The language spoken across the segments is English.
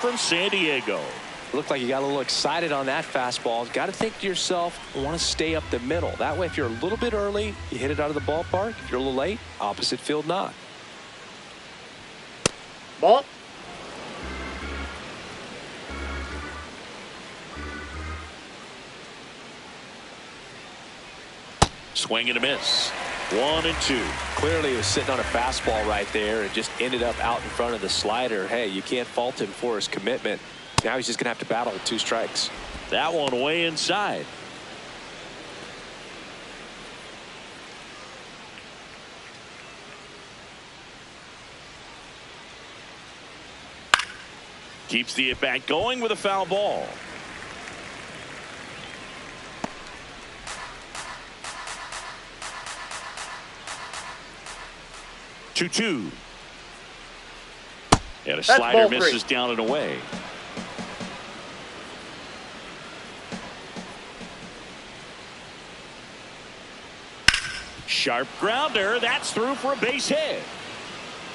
from San Diego. Looked like you got a little excited on that fastball. Got to think to yourself, I want to stay up the middle. That way, if you're a little bit early, you hit it out of the ballpark. If you're a little late, opposite field knock. Ball. Swing and a miss. 1-2. Clearly, he was sitting on a fastball right there and just ended up out in front of the slider. Hey, you can't fault him for his commitment. Now he's just going to have to battle with 2 strikes. That one way inside. Keeps the at-bat going with a foul ball. Two. And a slider misses down and away. Sharp grounder. That's through for a base hit.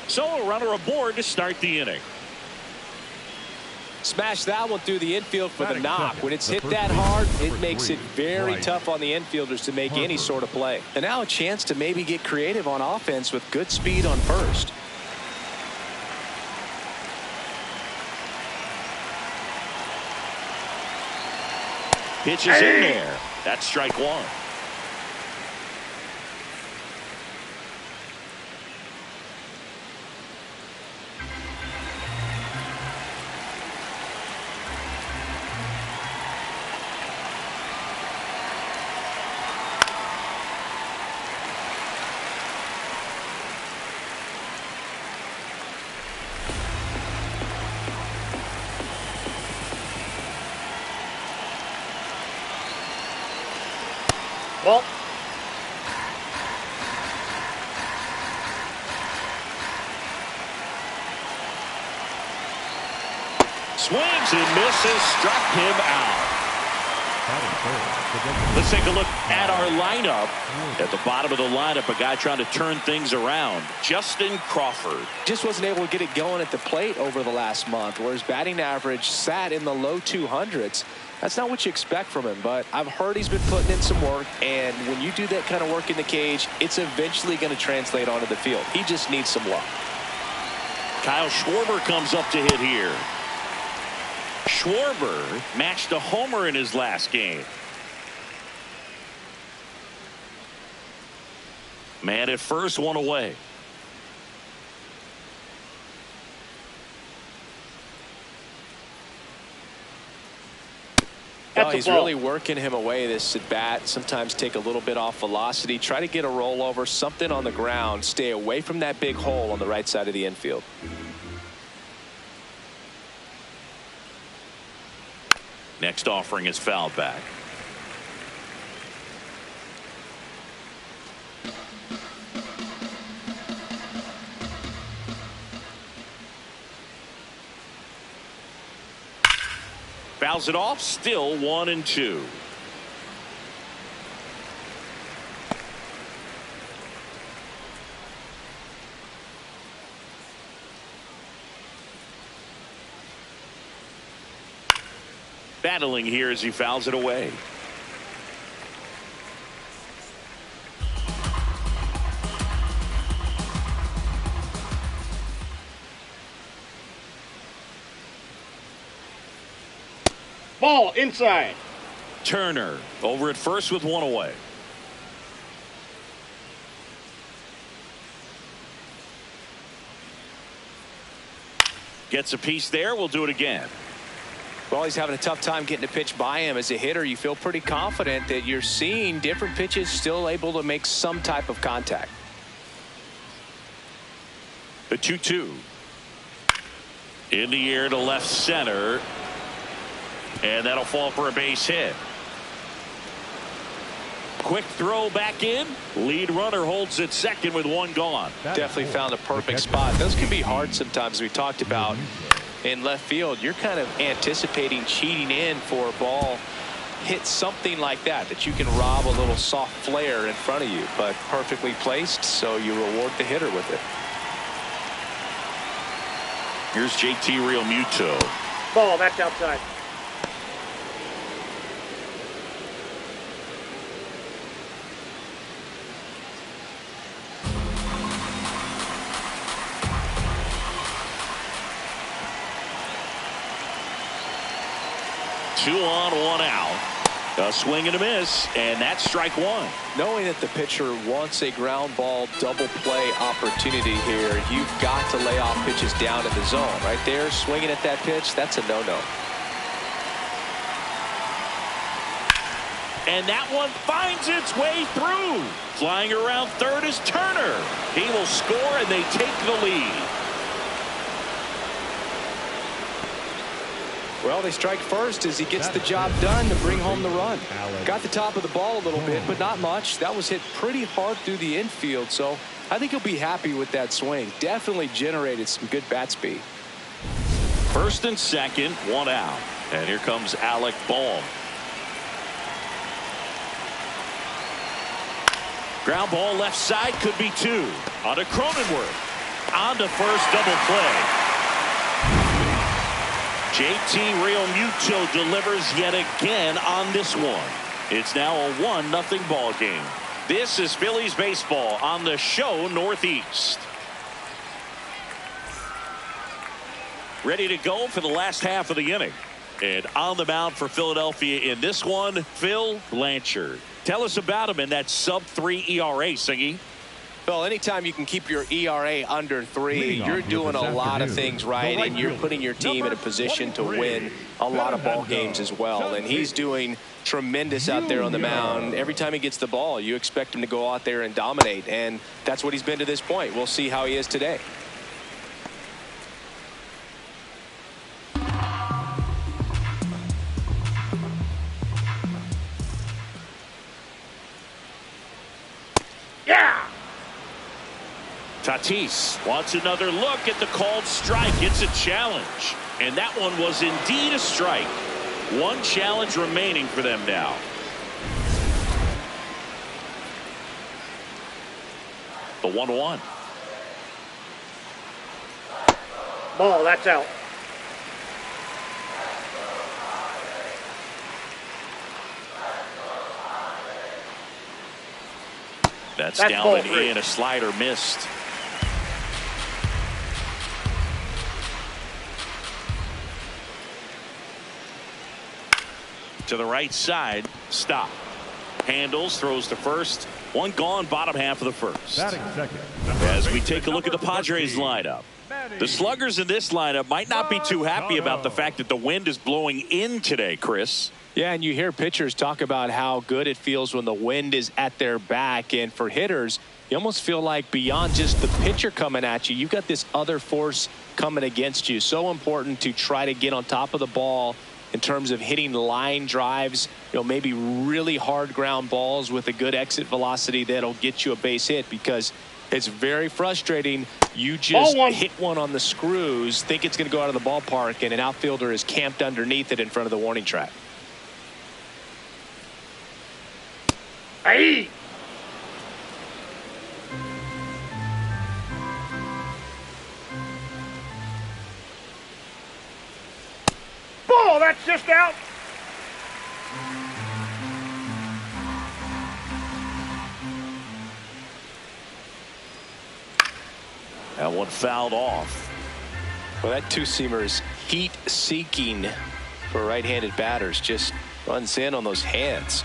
So a runner aboard to start the inning. Smash that one through the infield for the knock. When it's hit that hard, it makes it very tough on the infielders to make any sort of play. And now a chance to maybe get creative on offense with good speed on first. Pitch is in there. That's strike 1. Ball. Swings and misses, struck him out. Let's take a look at our lineup. At the bottom of the lineup, a guy trying to turn things around, Justin Crawford. Just wasn't able to get it going at the plate over the last month, where his batting average sat in the low 200s. That's not what you expect from him, but I've heard he's been putting in some work, and when you do that kind of work in the cage, it's eventually going to translate onto the field. He just needs some luck. Kyle Schwarber comes up to hit here. Schwarber matched a homer in his last game. Man at first, one away. Well, he's really working him away this at bat. Sometimes take a little bit off velocity. Try to get a rollover, something on the ground. Stay away from that big hole on the right side of the infield. Next offering is fouled back. Fouls it off, still 1-2. Battling here as he fouls it away. Ball inside. Turner over at first with one away. Gets a piece there. We'll do it again. Well, he's having a tough time getting a pitch by him. As a hitter, you feel pretty confident that you're seeing different pitches still able to make some type of contact. The 2-2. In the air to left center. And that'll fall for a base hit. Quick throw back in. Lead runner holds at second with one gone. Definitely found a perfect spot. Those can be hard sometimes. We talked about in left field, you're kind of anticipating cheating in for a ball hit something like that you can rob a little soft flare in front of you, but perfectly placed, so you reward the hitter with it. Here's JT Realmuto. Ball, that's outside. Two on, one out. A swing and a miss, and that's strike one. Knowing that the pitcher wants a ground ball double play opportunity here, you've got to lay off pitches down in the zone. Right there, swinging at that pitch, that's a no-no. And that one finds its way through. Flying around third is Turner. He will score, and they take the lead. Well, they strike first as he gets the job done to bring home the run. Got the top of the ball a little bit, but not much. That was hit pretty hard through the infield, so I think he'll be happy with that swing. Definitely generated some good bat speed. First and second, one out. And here comes Alec Bohm. Ground ball left side, could be two. On to Cronenworth. On to first, double play. JT Realmuto delivers yet again on this one. It's now a 1-0 ball game. This is Phillies baseball on the show Northeast. Ready to go for the last half of the inning. And on the mound for Philadelphia in this one, Phil Blanchard. Tell us about him in that sub-3 ERA, Singy. Well, anytime you can keep your ERA under 3, you're doing a lot of things right, and you're putting your team in a position to win a lot of ball games as well. And he's doing tremendous out there on the mound. Every time he gets the ball, you expect him to go out there and dominate, and that's what he's been to this point. We'll see how he is today. Tatis wants another look at the called strike. It's a challenge, and that one was indeed a strike. One challenge remaining for them now. The 1-1. Ball, that's out. That's down and in. A slider missed. To the right side, stop. Handles, throws to first. One gone, bottom half of the first. As we take a look at the Padres lineup. The sluggers in this lineup might not be too happy about the fact that the wind is blowing in today, Chris. Yeah, and you hear pitchers talk about how good it feels when the wind is at their back. And for hitters, you almost feel like beyond just the pitcher coming at you, you've got this other force coming against you. So important to try to get on top of the ball in terms of hitting line drives, maybe really hard ground balls with a good exit velocity that'll get you a base hit, because it's very frustrating. You just hit one on the screws, think it's going to go out of the ballpark, and an outfielder is camped underneath it in front of the warning track. Hey! Ball, that's just out. That one fouled off. Well, that two-seamer is heat-seeking for right-handed batters. Just runs in on those hands.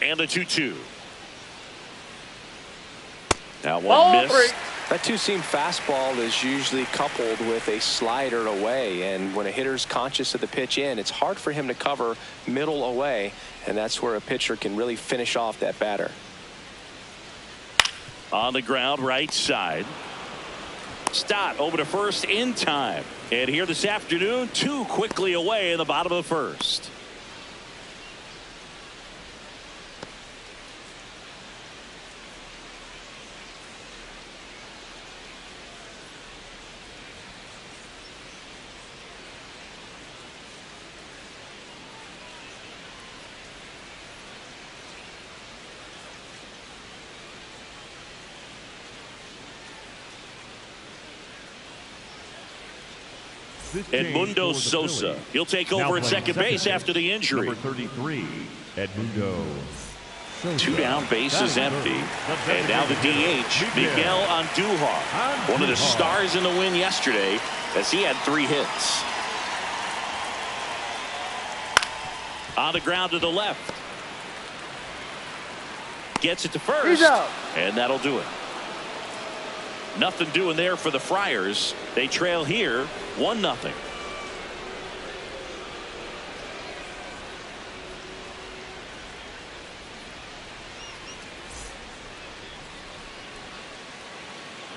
And a 2-2. That one missed. That two-seam fastball is usually coupled with a slider away, and when a hitter's conscious of the pitch in, it's hard for him to cover middle away, and that's where a pitcher can really finish off that batter. On the ground, right side. Stott over to first in time. And here this afternoon, two quickly away in the bottom of the first. Edmundo Sosa. He'll take over at second base after the injury. Number 33, Edmundo. 2 down, bases empty. And now the DH, Miguel Andujar. One of the stars in the win yesterday as he had 3 hits. On the ground to the left. Gets it to first. He's out. And that'll do it. Nothing doing there for the Friars. They trail here 1-0.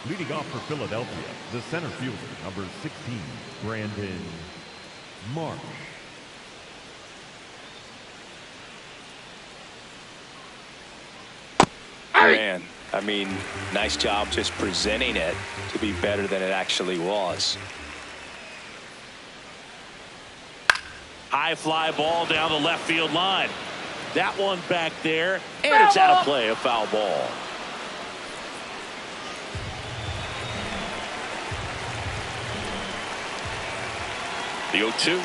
Leading off for Philadelphia, the center fielder, number 16, Brandon Marsh. Man, I mean, nice job just presenting it to be better than it actually was. High fly ball down the left field line. That one back there, and it's out of play, a foul ball. The 0-2.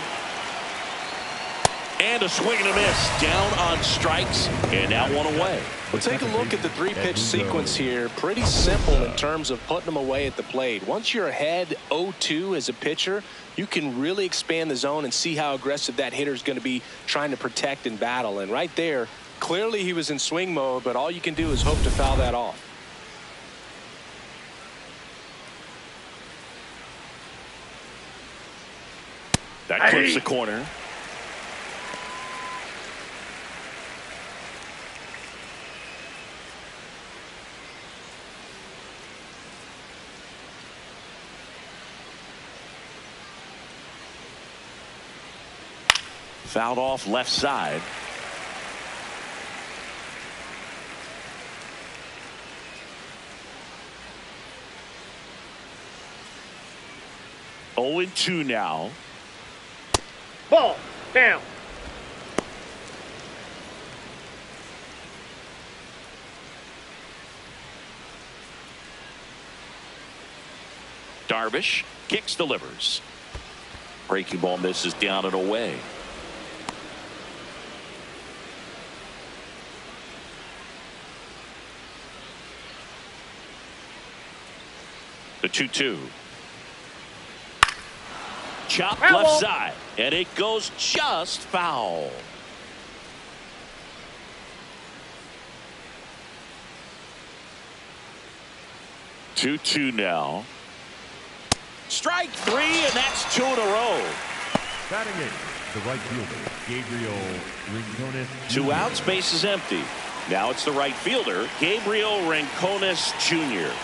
And a swing and a miss. Down on strikes, and now one away. Well, take a look at the 3-pitch sequence here. Pretty simple in terms of putting them away at the plate. Once you're ahead 0-2 as a pitcher, you can really expand the zone and see how aggressive that hitter is going to be trying to protect and battle. And right there, clearly he was in swing mode, but all you can do is hope to foul that off. That clips the corner. Fouled off left side. Oh, 0-2 now. Ball. Down. Darvish kicks, delivers. Breaking ball misses down and away. The 2-2. Chop left side, and it goes just foul. Two now. Strike 3, and that's 2 in a row. Batting in, the right fielder, Gabriel Rincones. 2 outs, base is empty. Now it's the right fielder, Gabriel Rincones Jr.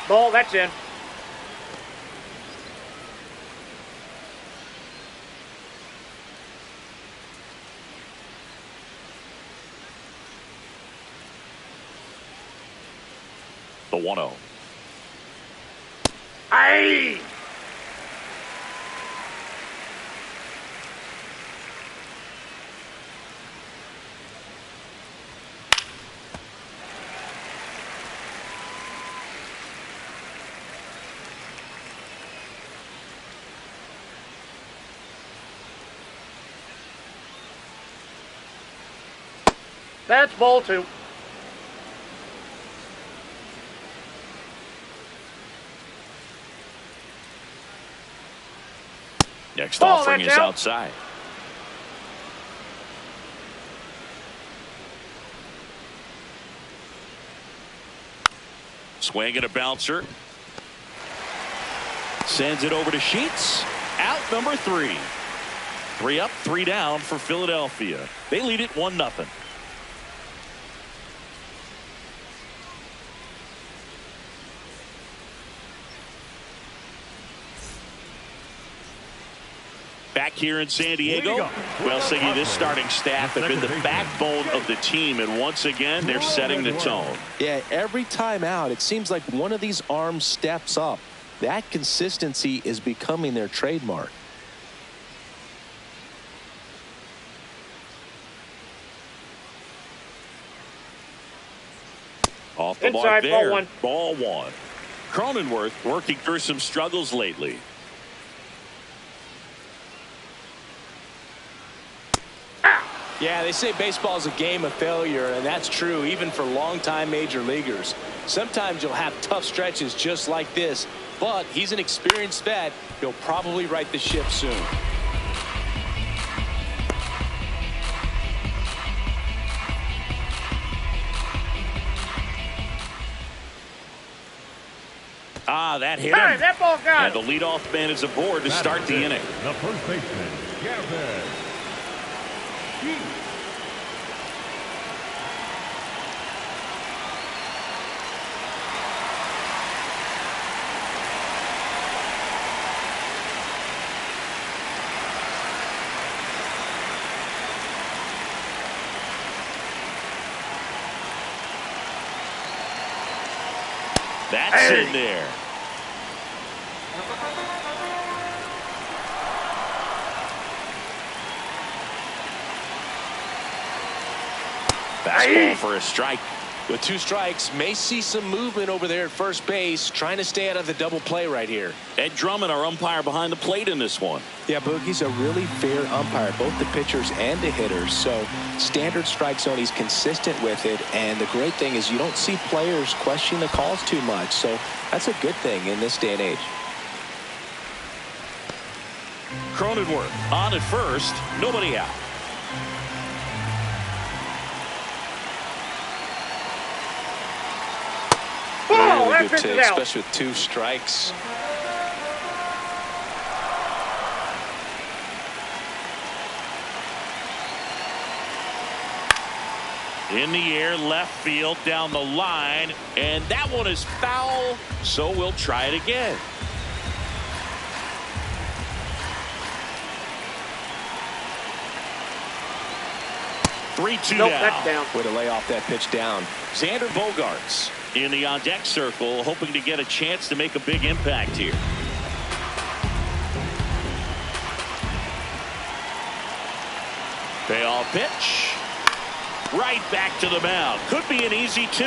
Ball. That's in. The 1-0. Aye. That's ball 2. Next offering is outside. Swing and a bouncer. Sends it over to Sheets. Out number 3. 3 up, 3 down for Philadelphia. They lead it 1-0. Back here in San Diego, well, Siggy, this starting staff have been the backbone of the team, and once again, they're setting the tone. Yeah, every time out, it seems like one of these arms steps up. That consistency is becoming their trademark. Off the mark Inside, there. ball 1. Ball 1. Cronenworth working through some struggles lately. Yeah, they say baseball is a game of failure, and that's true even for longtime major leaguers. Sometimes you'll have tough stretches just like this, but he's an experienced vet. He'll probably right the ship soon. That hit him. That ball got him. And the leadoff man is aboard to start the inning. The first baseman, Gavin. That's in there. Fastball for a strike. With 2 strikes, may see some movement over there at first base, trying to stay out of the double play right here. Ed Drummond, our umpire behind the plate in this one. Yeah, Boogie's a really fair umpire, both the pitchers and the hitters. So standard strike zone, he's consistent with it. And the great thing is you don't see players question the calls too much. So that's a good thing in this day and age. Cronenworth on at first, nobody out. Really good take, especially with 2 strikes. In the air, left field, down the line, and that one is foul, so we'll try it again. Nope, that's down. Way to lay off that pitch down. Xander Bogaerts in the on-deck circle, hoping to get a chance to make a big impact here. Payoff pitch. Right back to the mound. Could be an easy 2.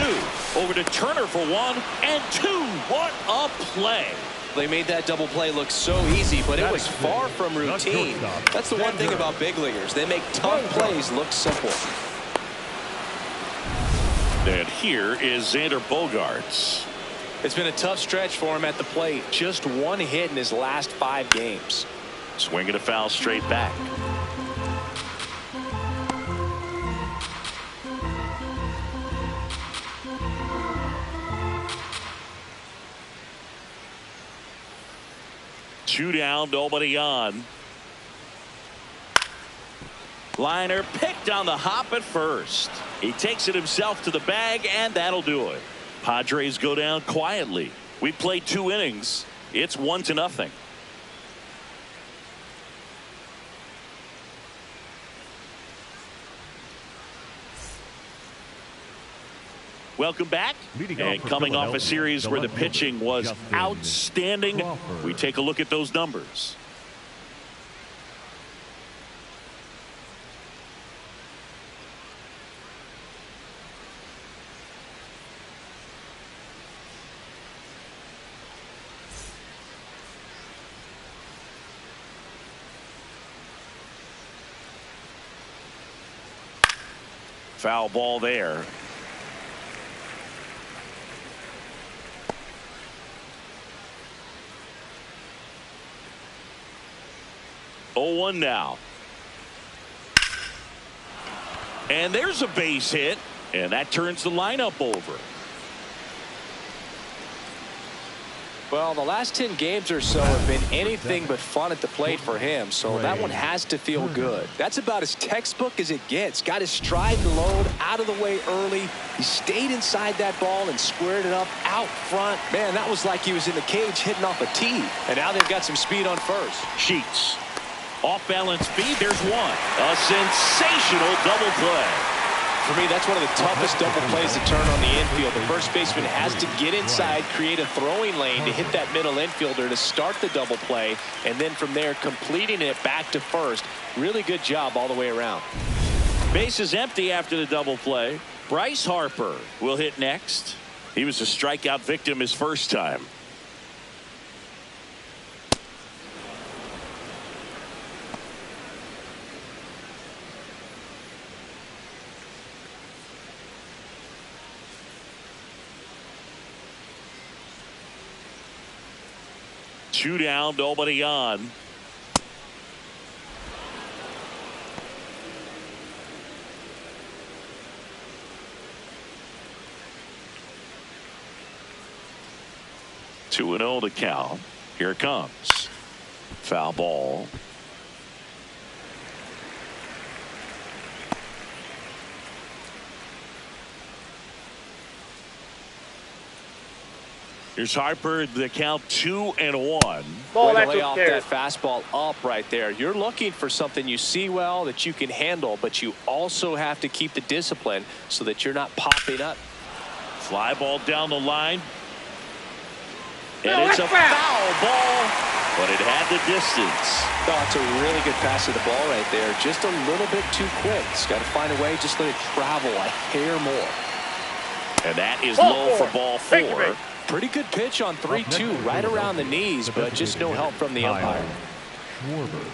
Over to Turner for 1 and 2. What a play. They made that double play look so easy, but it was far from routine. That's the one thing about big leaguers. They make tough plays look simple. And here is Xander Bogaerts. It's been a tough stretch for him at the plate. Just 1 hit in his last 5 games. Swinging a foul straight back. Two down, nobody on. Liner picked on the hop at first. He takes it himself to the bag, and that'll do it. Padres go down quietly. We played 2 innings. It's 1-0. Welcome back. And coming off a series where the pitching was outstanding, we take a look at those numbers. Foul ball there. Oh, 1 now. And there's a base hit, and that turns the lineup over. Well, the last 10 games or so have been anything but fun at the plate for him, so that one has to feel good. That's about as textbook as it gets. Got his stride and load out of the way early. He stayed inside that ball and squared it up out front. Man, that was like he was in the cage hitting off a tee. And now they've got some speed on first. Sheets. Off balance speed, there's one. A sensational double play. For me, that's one of the toughest double plays to turn on the infield. The first baseman has to get inside, create a throwing lane to hit that middle infielder to start the double play, and then from there completing it back to first. Really good job all the way around. Base is empty after the double play. Bryce Harper will hit next. He was a strikeout victim his first time. 2 down, nobody on. Two and 0 to count. Here it comes. Foul ball. Here's Harper. The count 2-1. Ball, Way to that's lay off okay. that fastball up right there. You're looking for something you see well that you can handle, but you also have to keep the discipline so that you're not popping up. Fly ball down the line. And No, it's a that's foul. foul ball, but it had the distance. Oh, it's a really good pass of the ball right there. Just a little bit too quick. It's got to find a way. Just let it travel a hair more. And that is Ball low four. for ball Thank you, 4. mate. Pretty good pitch on 3-2, right around the knees, but just no help from the umpire. Schwarber.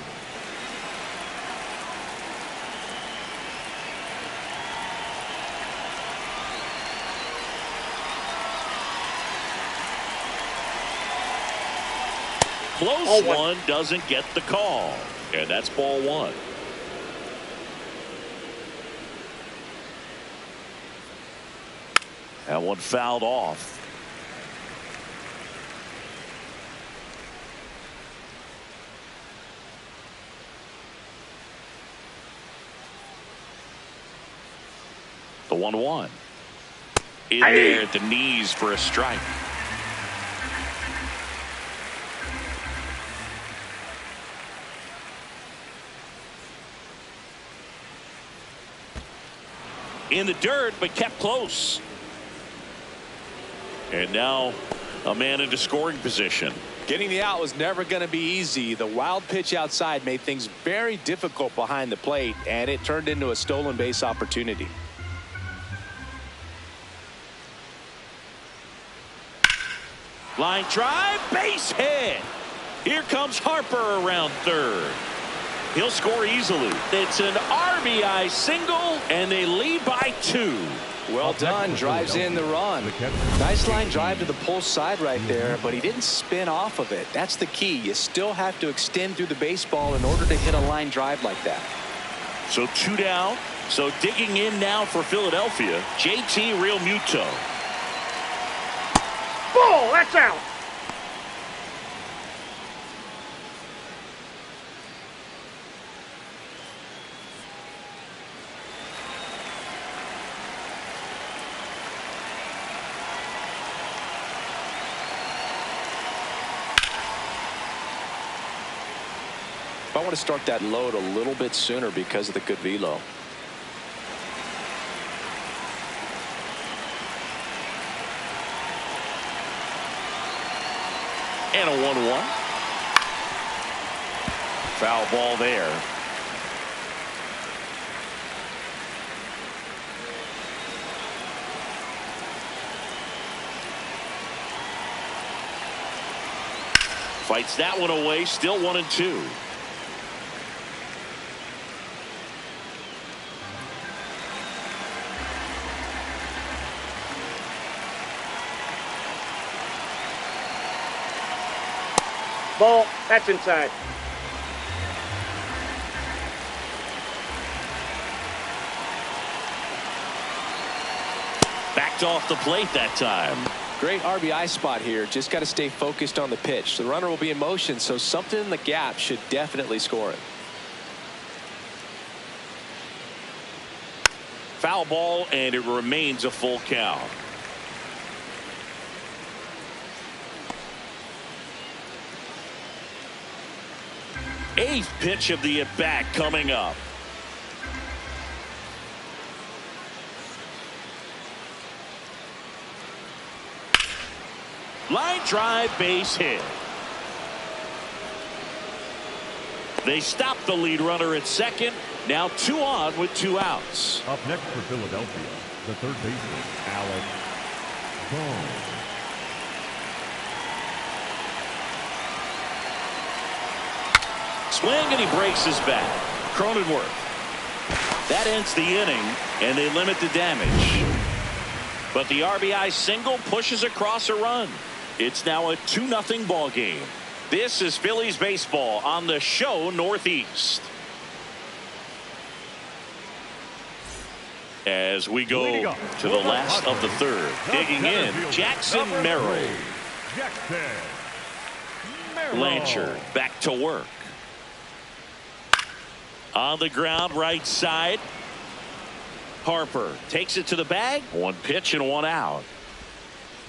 Close Ball one. one doesn't get the call. And that's ball 1. That one fouled off. The 1-1. In there at the knees for a strike. In the dirt, but kept close. And now a man into scoring position. Getting the out was never going to be easy. The wild pitch outside made things very difficult behind the plate, and it turned into a stolen base opportunity. Line drive, base hit. Here comes Harper around third. He'll score easily. It's an RBI single, and they lead by 2. Well done. Drives in the run. Nice line drive to the pull side right there, but he didn't spin off of it. That's the key. You still have to extend through the baseball in order to hit a line drive like that. So 2 down. So digging in now for Philadelphia, JT Realmuto. Ball, that's out. I want to start that load a little bit sooner because of the good velo. And a 1-1. Foul ball there. Fights that one away. Still 1-2. Ball, that's inside. Backed off the plate that time. Great RBI spot here. Just got to stay focused on the pitch. The runner will be in motion, so something in the gap should definitely score it. Foul ball, and it remains a full count. Eighth pitch of the at-bat coming up. Line drive, base hit. They stop the lead runner at second. Now 2 on with 2 outs. Up next for Philadelphia, the third baseman, Alex Vaughn. Swing, and he breaks his bat. Cronenworth. That ends the inning, and they limit the damage. But the RBI single pushes across a run. It's now a 2-0 ball game. This is Phillies baseball on the show Northeast. As we go to the last of the third, digging in, Jackson Merrill. Blanchard back to work. On the ground, right side. Harper takes it to the bag. One pitch and one out.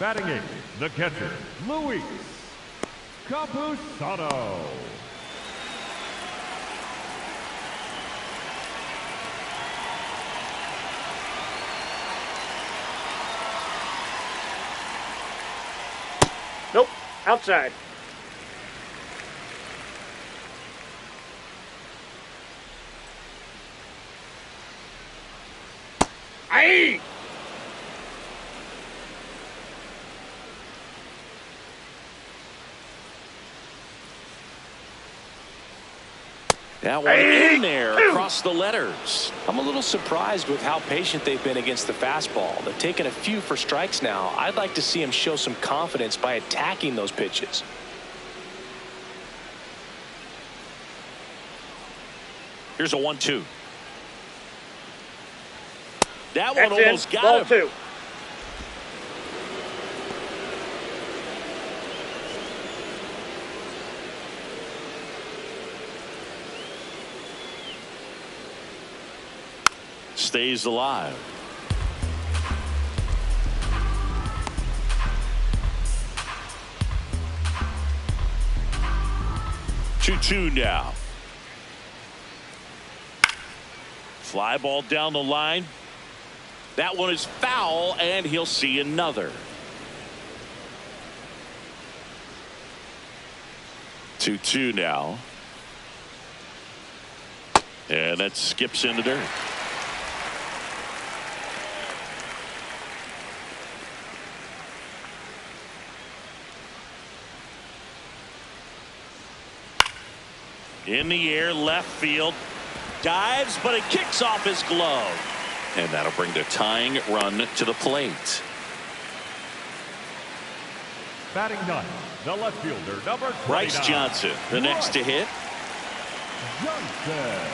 Batting eighth, the catcher, Luis Campusano. Nope. Outside. Aye. That one in there across the letters. I'm a little surprised with how patient they've been against the fastball. They've taken a few for strikes now. I'd like to see them show some confidence by attacking those pitches. Here's a 1-2. That one That's almost in. got Ball him. two. Stays alive. Two now. Fly ball down the line. That one is foul, and he'll see another. 2-2 now. And that skips into dirt. In the air, left field. Dives, but it kicks off his glove. And that'll bring the tying run to the plate. Batting ninth, the left fielder, number 29. Bryce Johnson, the next to hit. Johnson.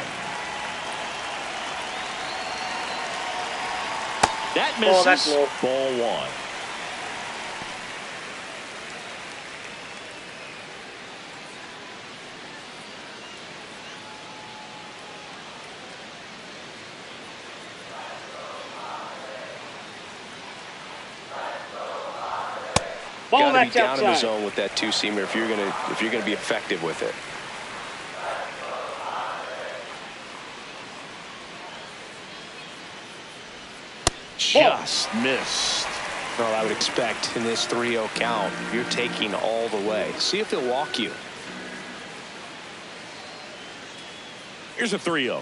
That misses. Oh, that's low. Ball one. Ball, Got to be that's down in the outside. zone with that two-seamer if you're gonna be effective with it. Just missed. Well, I would expect in this 3-0 count, you're taking all the way. See if he'll walk you. Here's a 3-0.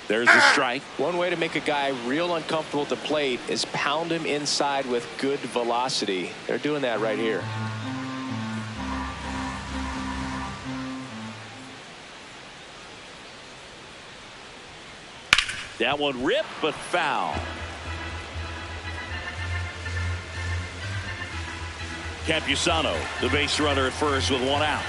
There's a strike. One way to make a guy real uncomfortable at the plate is pound him inside with good velocity. They're doing that right here. That one ripped, but foul. Campusano, the base runner at first with one out.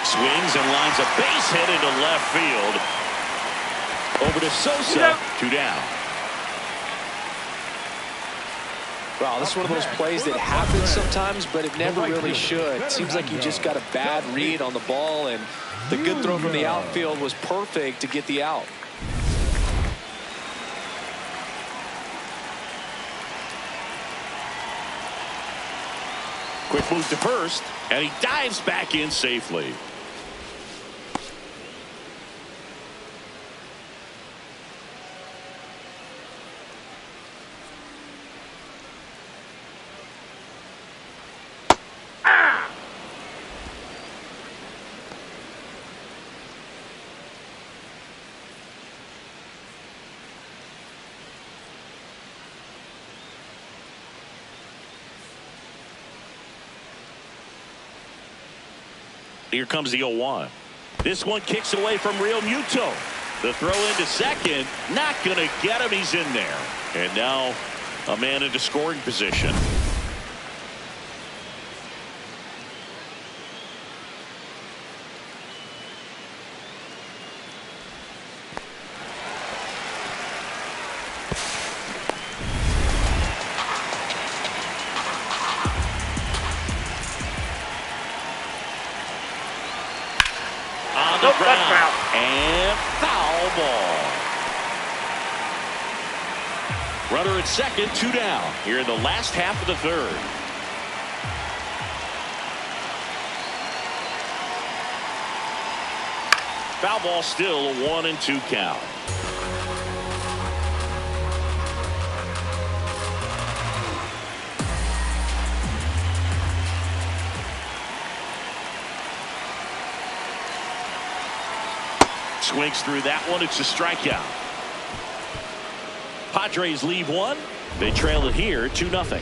Swings and lines a base hit into left field. Over to Sosa. 2 down. Wow, this is one of those plays that happens sometimes, but it never really should. Seems like you just got a bad read on the ball, and the good throw from the outfield was perfect to get the out. Quick move to first, and he dives back in safely. Here comes the 0-1. This one kicks it away from Real Muto. The throw into second, not going to get him. He's in there. And now a man into scoring position. On the ground. And foul ball. Runner at second, 2 down here in the last half of the third. Foul ball, still a 1-2 count. Swings through that one. It's a strikeout. Padres leave one. They trail it here 2-0.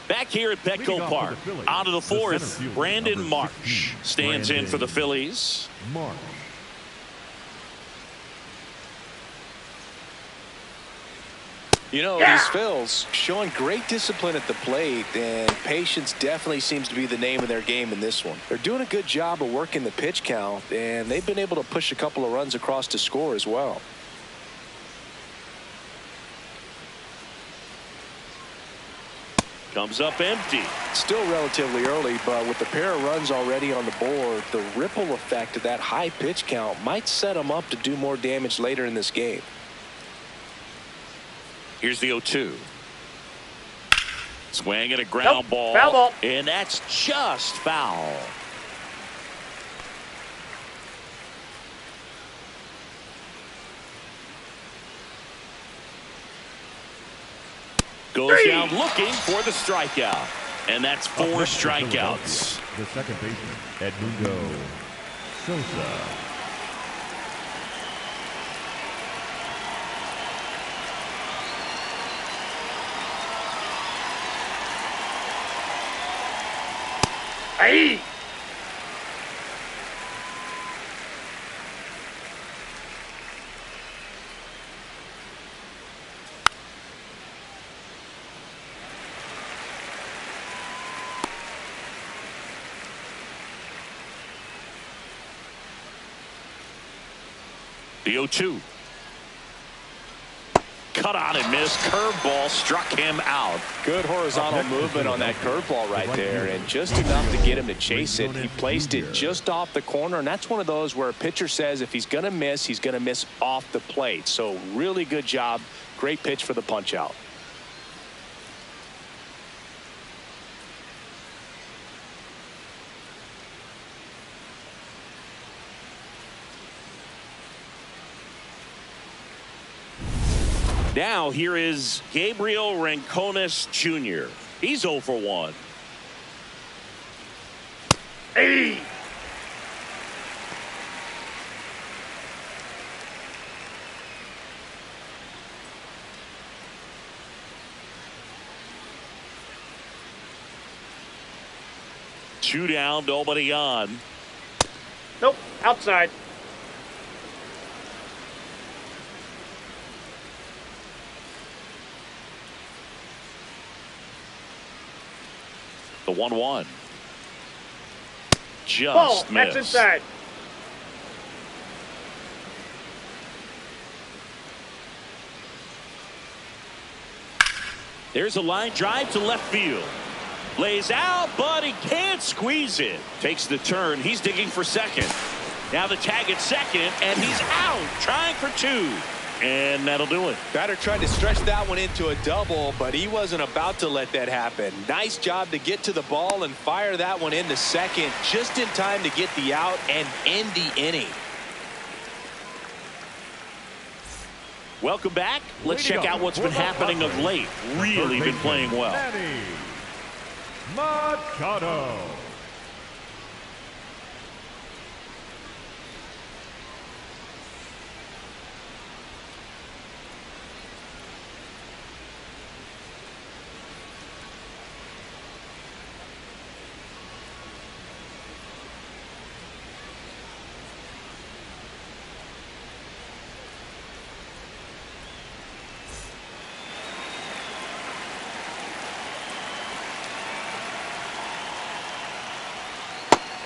Back here at Petco Park. On to the fourth. Brandon Marsh stands in for the Phillies. Marsh. You know, these Phils showing great discipline at the plate, and patience definitely seems to be the name of their game in this one. They're doing a good job of working the pitch count, and they've been able to push a couple of runs across to score as well. Comes up empty. Still relatively early, but with the pair of runs already on the board, the ripple effect of that high pitch count might set them up to do more damage later in this game. Here's the 0-2. Swing and a ground ball. Foul ball. And that's just foul. Goes down looking for the strikeout. And that's 4 strikeouts. The second baseman, Edmundo Sosa. Hey! The 0-2. Cut on and missed. Curveball struck him out. Good horizontal movement on that curveball right there, and just enough to get him to chase it. He placed it just off the corner, and that's one of those where a pitcher says if he's going to miss, he's going to miss off the plate. So really good job. Great pitch for the punch out. Now here is Gabriel Rincones Jr. He's 0 for 1. Hey! Two down, nobody on. Nope, outside. The 1-1. Just Ball, missed. that's inside. There's a line drive to left field. Lays out, but he can't squeeze it. Takes the turn. He's digging for second. Now the tag at second, and he's out, trying for 2. And that'll do it. Batter tried to stretch that one into a double, but he wasn't about to let that happen. Nice job to get to the ball and fire that one into second just in time to get the out and end the inning. Welcome back. Let's check out what's been happening of late. Really been playing well. Machado.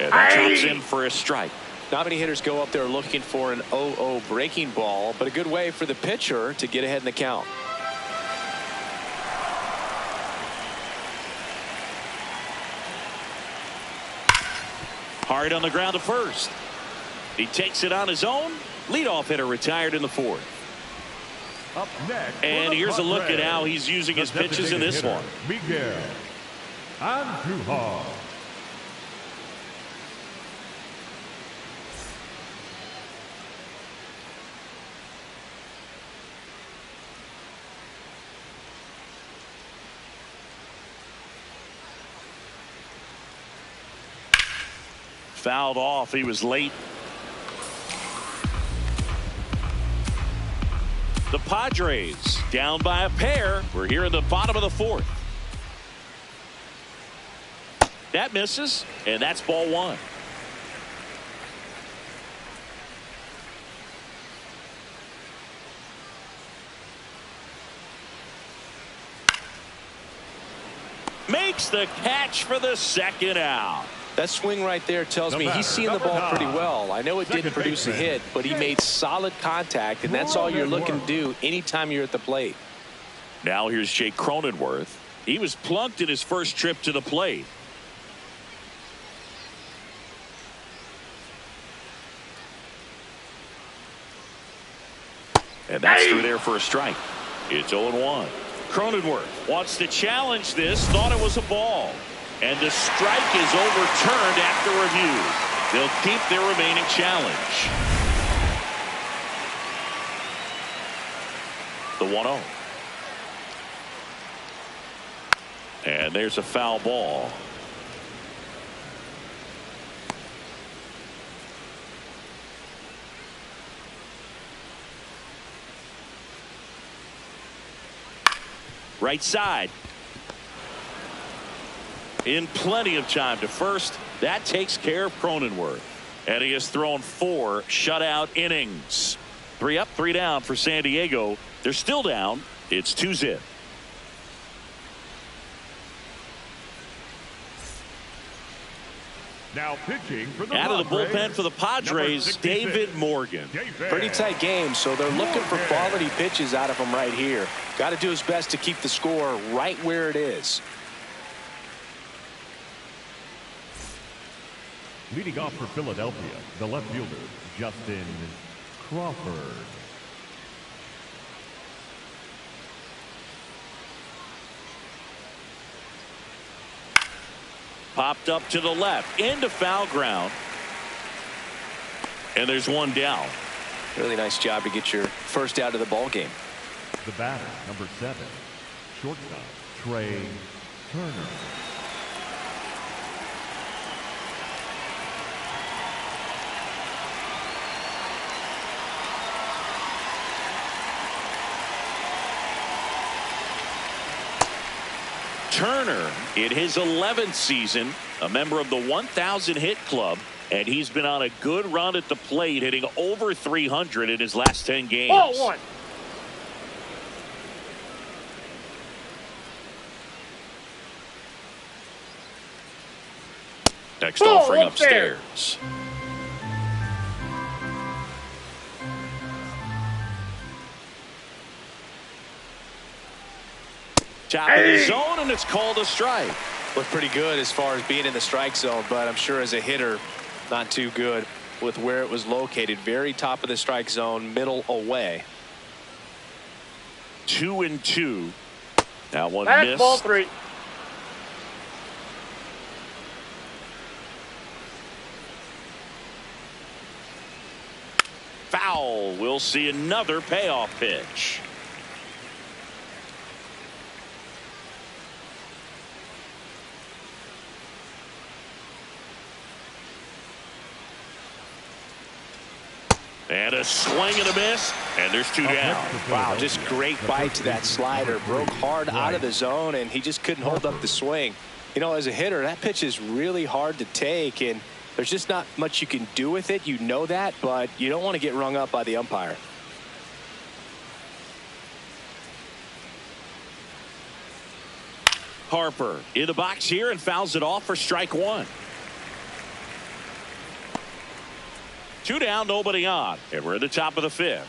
And that drops in for a strike. Not many hitters go up there looking for an 0-0 breaking ball, but a good way for the pitcher to get ahead in the count. Hard on the ground to first. He takes it on his own. Leadoff hitter retired in the fourth. Up next, and here's a look at how he's using his pitches in this one. Miguel Andujar. Fouled off. He was late. The Padres down by a pair. We're here in the bottom of the fourth. That misses, and that's ball one. Makes the catch for the second out. That swing right there tells me he's seeing the ball pretty well. I know it didn't produce a hit, but he made solid contact, and that's all you're looking to do anytime you're at the plate. Now here's Jake Cronenworth. He was plunked in his first trip to the plate. And that's through there for a strike. It's 0-1. Cronenworth wants to challenge this, thought it was a ball. And the strike is overturned after review. They'll keep their remaining challenge. The 1-0. And there's a foul ball. Right side. In plenty of time to first. That takes care of Cronenworth. And he has thrown 4 shutout innings. 3 up, 3 down for San Diego. They're still down. It's 2-0. Now pitching for the out of the bullpen for the Padres, David Morgan. Pretty tight game, so they're looking for quality pitches out of him right here. Got to do his best to keep the score right where it is. Leading off for Philadelphia, the left fielder, Justin Crawford. Popped up to the left, into foul ground. And there's one down. Really nice job to get your first out of the ball game. The batter, number 7, shortstop, Trey Turner. Turner, in his 11th season, a member of the 1,000 hit club, and he's been on a good run at the plate, hitting over 300 in his last 10 games. Ball one. Next offering upstairs. Top of the zone, and it's called a strike. Looked pretty good as far as being in the strike zone, but I'm sure as a hitter, not too good with where it was located. Very top of the strike zone, middle away. 2-2. That one Back, missed. ball 3. Foul. We'll see another payoff pitch. And a swing and a miss, and there's 2 down. Wow, just great bite to that slider. Broke hard out of the zone, and he just couldn't hold up the swing. You know, as a hitter, that pitch is really hard to take, and there's just not much you can do with it. You know that, but you don't want to get rung up by the umpire. Harper in the box here and fouls it off for strike 1. 2 down, nobody on, and we're at the top of the 5th.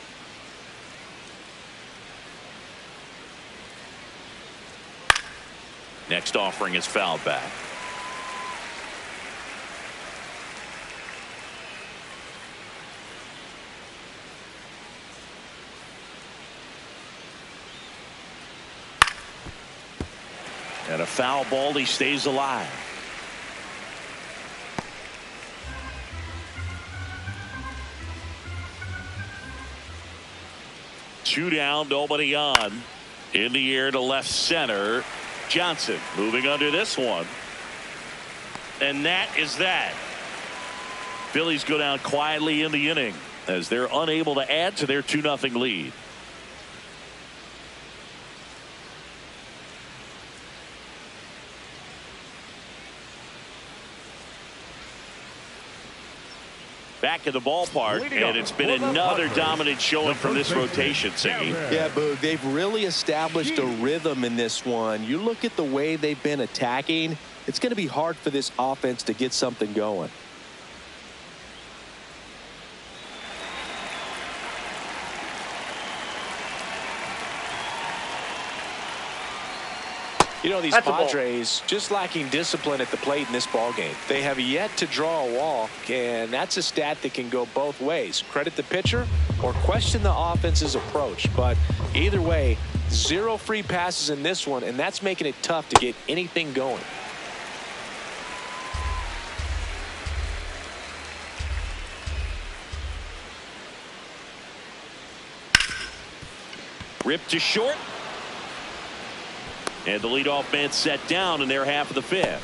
Next offering is fouled back. And a foul ball, he stays alive. Two down, nobody on. In the air to left center. Johnson moving under this one. And that is that. Phillies go down quietly in the inning as they're unable to add to their 2-0 lead. Back in the ballpark, and it's been another dominant showing from this rotation, Singy. Yeah, Boog, they've really established a rhythm in this one. You look at the way they've been attacking, it's going to be hard for this offense to get something going. You know, these Padres just lacking discipline at the plate in this ball game. They have yet to draw a walk, and that's a stat that can go both ways. Credit the pitcher or question the offense's approach. But either way, 0 free passes in this one, and that's making it tough to get anything going. Ripped to short. And the leadoff man set down in their half of the 5th.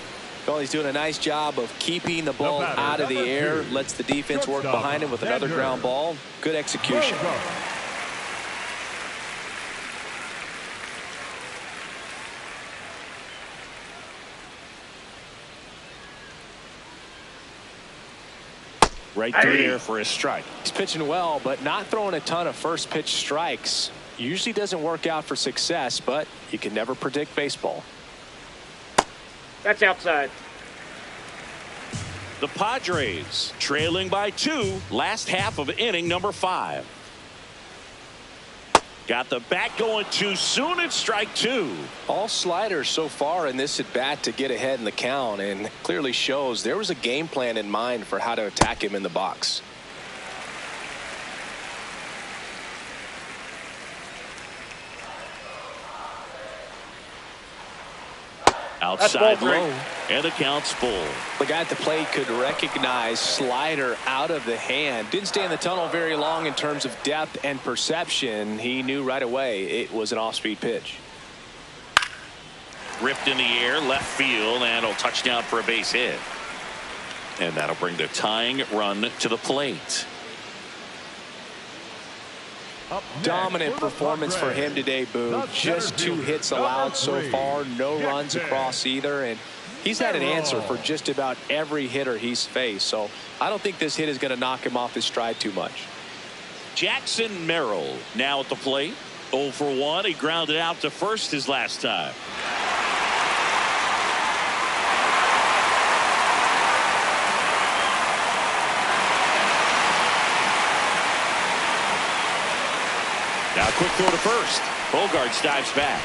Well, he's doing a nice job of keeping the ball out of the air. Lets the defense work behind him with another ground ball. Good execution. Right through there for a strike. He's pitching well, but not throwing a ton of first pitch strikes. Usually doesn't work out for success, but you can never predict baseball. That's outside. The Padres trailing by 2, last half of inning number 5. Got the bat going too soon. It's strike 2. All sliders so far in this at bat to get ahead in the count, and clearly shows there was a game plan in mind for how to attack him in the box. Outside low, and the count's full. The guy at the plate could recognize slider out of the hand. Didn't stay in the tunnel very long in terms of depth and perception. He knew right away it was an off-speed pitch. Ripped in the air, left field, and a touchdown for a base hit. And that'll bring the tying run to the plate. Dominant performance for him today, Boo. Just 2 hits allowed so far, no runs across either, and he's had an answer for just about every hitter he's faced. So I don't think this hit is going to knock him off his stride too much. Jackson Merrill now at the plate. 0 for 1. He grounded out to first his last time. Now a quick throw to first. Bogarts dives back.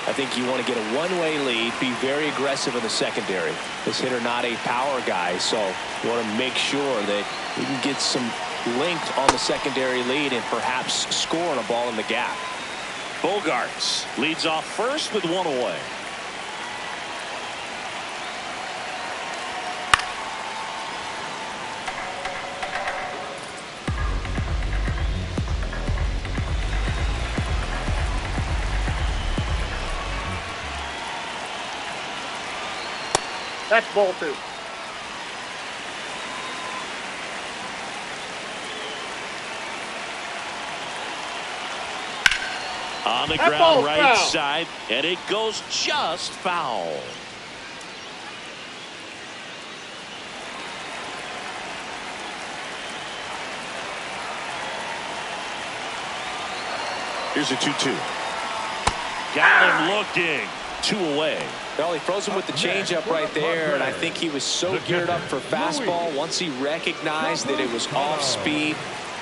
I think you want to get a one-way lead, be very aggressive in the secondary. This hitter not a power guy, so you want to make sure that you can get some length on the secondary lead and perhaps score on a ball in the gap. Bogarts leads off first with 1 away. That's ball 2. On the ground right side, and it goes just foul. Here's a 2-2. Got him looking. 2 away. Well, he froze him with the changeup right there, and I think he was so geared up for fastball. Once he recognized that it was off speed,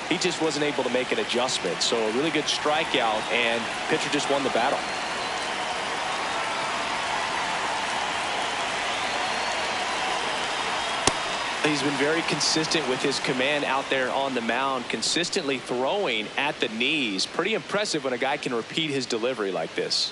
he just wasn't able to make an adjustment. So a really good strikeout, and pitcher just won the battle. He's been very consistent with his command out there on the mound, consistently throwing at the knees. Pretty impressive when a guy can repeat his delivery like this.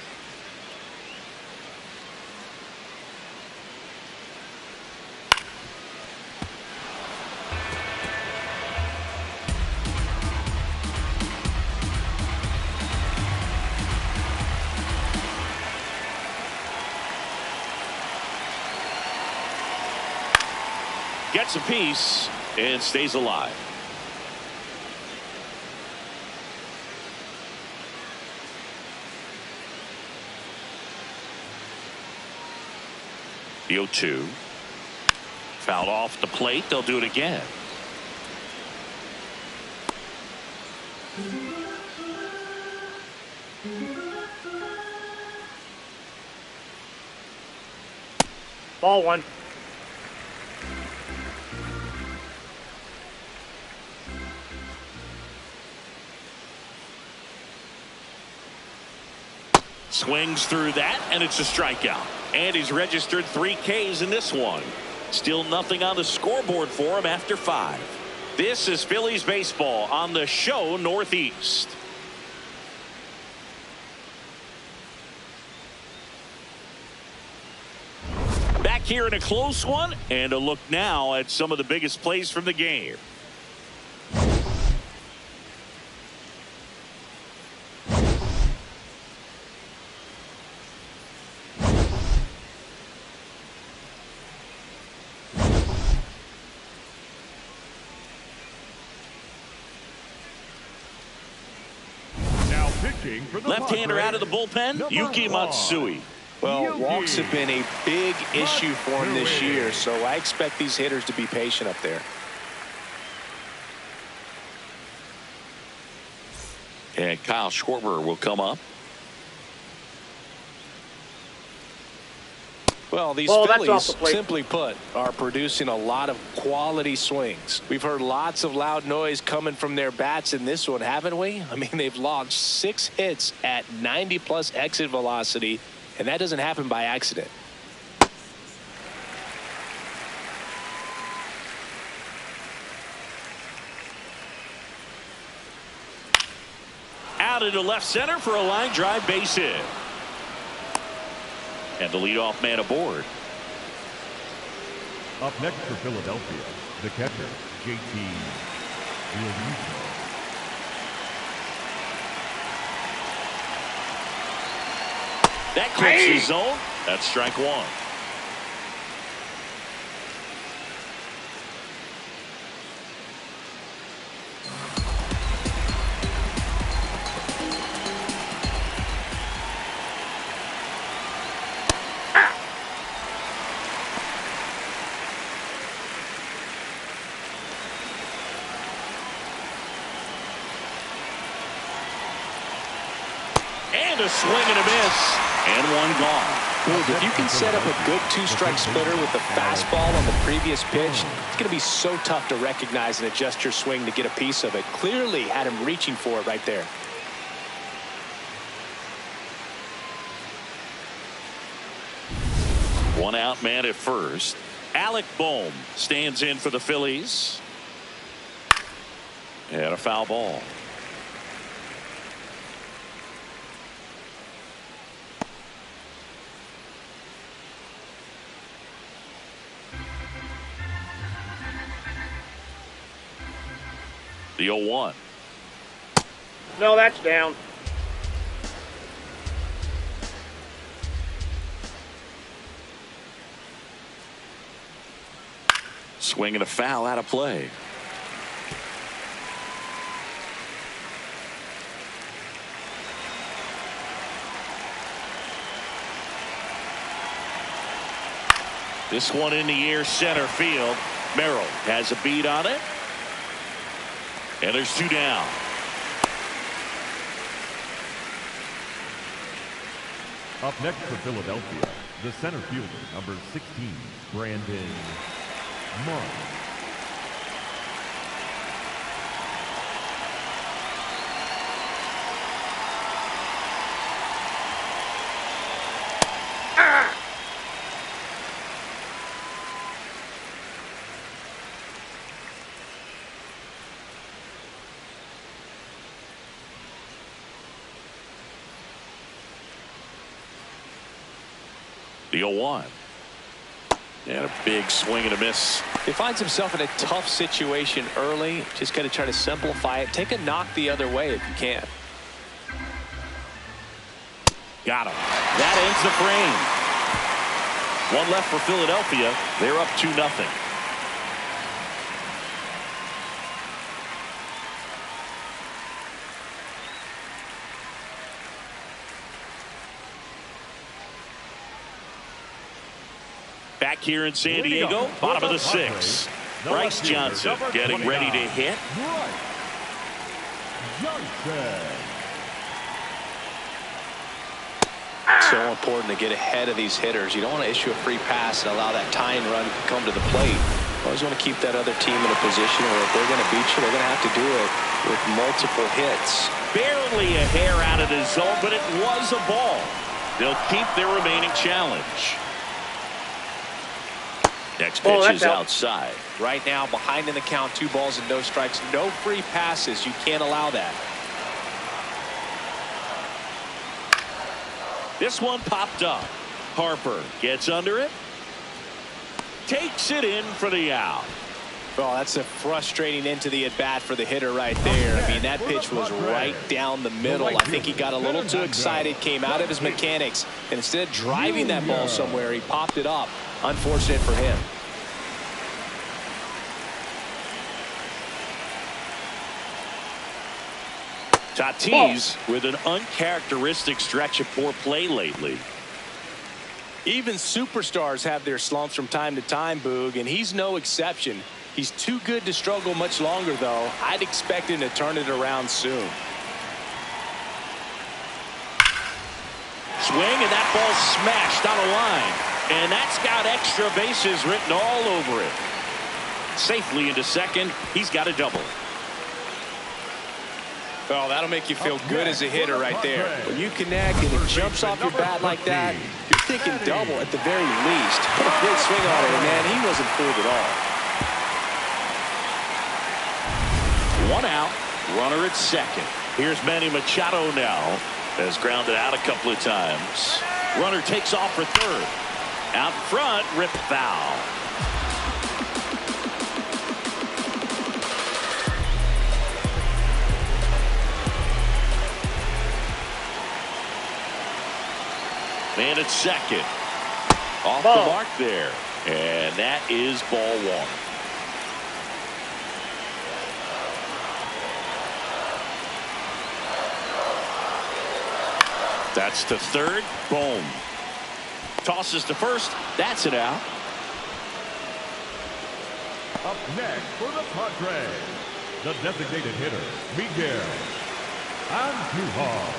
Gets a piece and stays alive. The 0-2. Fouled off the plate. They'll do it again. Ball 1. Swings through that, and it's a strikeout. And he's registered 3 Ks in this one. Still nothing on the scoreboard for him after 5. This is Phillies baseball on the show Northeast. Back here in a close one, and a look now at some of the biggest plays from the game. Left-hander out of the bullpen, Yuki Matsui. Well, walks have been a big issue for him this year, so I expect these hitters to be patient up there. And Kyle Schwarber will come up. Well, these Phillies, simply put, are producing a lot of quality swings. We've heard lots of loud noise coming from their bats in this one, haven't we? I mean, they've launched 6 hits at 90+ exit velocity, and that doesn't happen by accident. Out into left center for a line drive base hit. And the leadoff man aboard. Up next for Philadelphia, the catcher, JT Realmuto. That clips his zone. That's strike 1. And a swing and a miss. And one gone. If you can set up a good 2-strike splitter with the fastball on the previous pitch, it's going to be so tough to recognize and adjust your swing to get a piece of it. Clearly had him reaching for it right there. One out man at first. Alec Bohm stands in for the Phillies. And a foul ball. The 0-1. No, that's down. Swing and a foul out of play. This one in the air, center field. Merrill has a beat on it. And there's 2 down. Up next for Philadelphia, the center fielder, number 16, Brandon Mark. The 0-1. And a big swing and a miss. He finds himself in a tough situation early. Just got to try to simplify it. Take a knock the other way if you can. Got him. That ends the frame. One left for Philadelphia. They're up 2-0. Back here in San Diego, bottom of the 6th. Bryce Johnson getting ready to hit. So important to get ahead of these hitters. You don't want to issue a free pass and allow that tying run to come to the plate. You always want to keep that other team in a position where if they're going to beat you, they're going to have to do it with multiple hits. Barely a hair out of the zone, but it was a ball. They'll keep their remaining challenge. Next pitch is outside. Right now, behind in the count, 2 balls and no strikes. No free passes. You can't allow that. This one popped up. Harper gets under it. Takes it in for the out. Well, that's a frustrating end to the at-bat for the hitter right there. I mean, that pitch was right down the middle. I think he got a little too excited, came out of his mechanics, and instead of driving that ball somewhere, he popped it up. Unfortunate for him. Tatis with an uncharacteristic stretch of poor play lately. Even superstars have their slumps from time to time, Boog, and he's no exception. He's too good to struggle much longer, though. I'd expect him to turn it around soon. Swing, and that ball smashed on a line. And that's got extra bases written all over it. Safely into second. He's got a double. Oh, that'll make you feel good as a hitter right there. When you connect and it jumps off your bat like that, you're thinking double at the very least. Put a great swing on it, and man, he wasn't fooled at all. 1 out, runner at second. Here's Manny Machado now. Has grounded out a couple of times. Runner takes off for third. Out front, rip foul. Man at second. Off the mark there. And that is ball 1. That's to third. Boom. Tosses to first. That's it out. Up next for the Padres, the designated hitter, Miguel Andujar.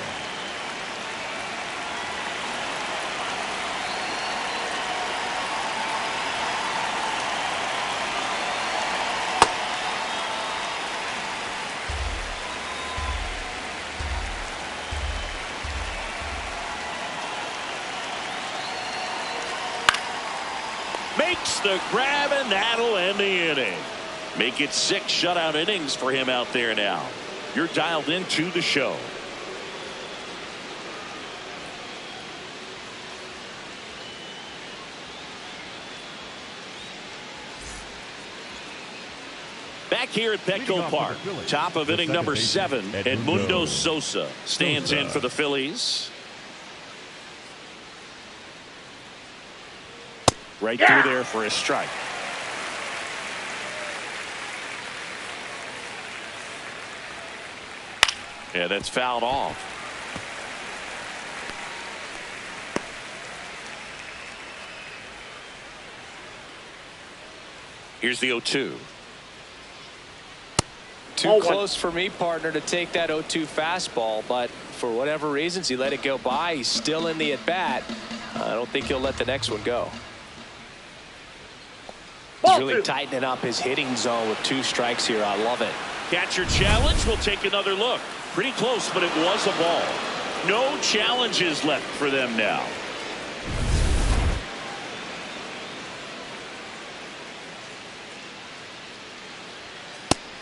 Makes the grab, and that'll end the inning. Make it 6 shutout innings for him out there now. You're dialed into the show. Back here at Petco Park, top of inning number 7, Edmundo Sosa stands in for the Phillies. Right through there for a strike. Yeah, that's fouled off. Here's the 0-2. Too close for me, partner, to take that 0-2 fastball, but for whatever reasons, he let it go by. He's still in the at-bat. I don't think he'll let the next one go. He's really tightening up his hitting zone with 2 strikes here. I love it. Catcher challenge. We'll take another look. Pretty close, but it was a ball. No challenges left for them now.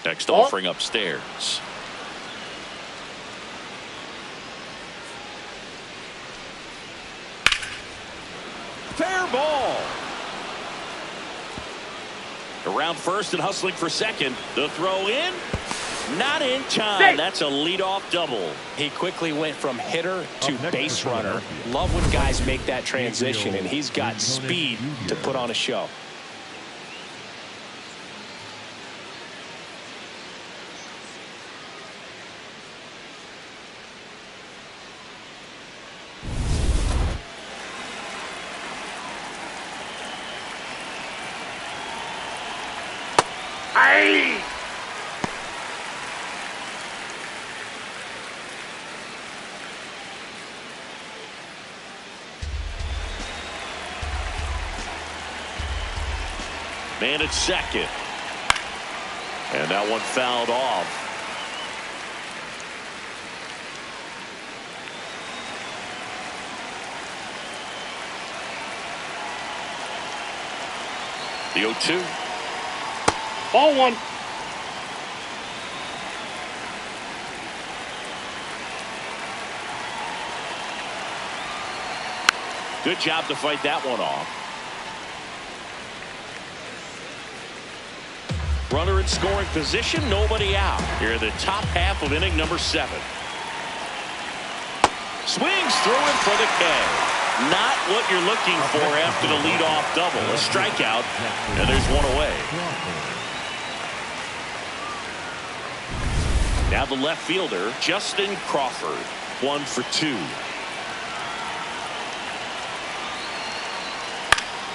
Next offering upstairs. Fair ball. Around first and hustling for second. The throw in. Not in time. That's a leadoff double. He quickly went from hitter to base runner. Love when guys make that transition, and he's got speed to put on a show. Man at second. And that one fouled off. The 0-2. Ball 1. Good job to fight that one off. Runner in scoring position, nobody out. Here in the top half of inning number 7. Swings through it for the K. Not what you're looking for after the leadoff double. A strikeout, and there's one away. Now the left fielder, Justin Crawford. 1 for 2.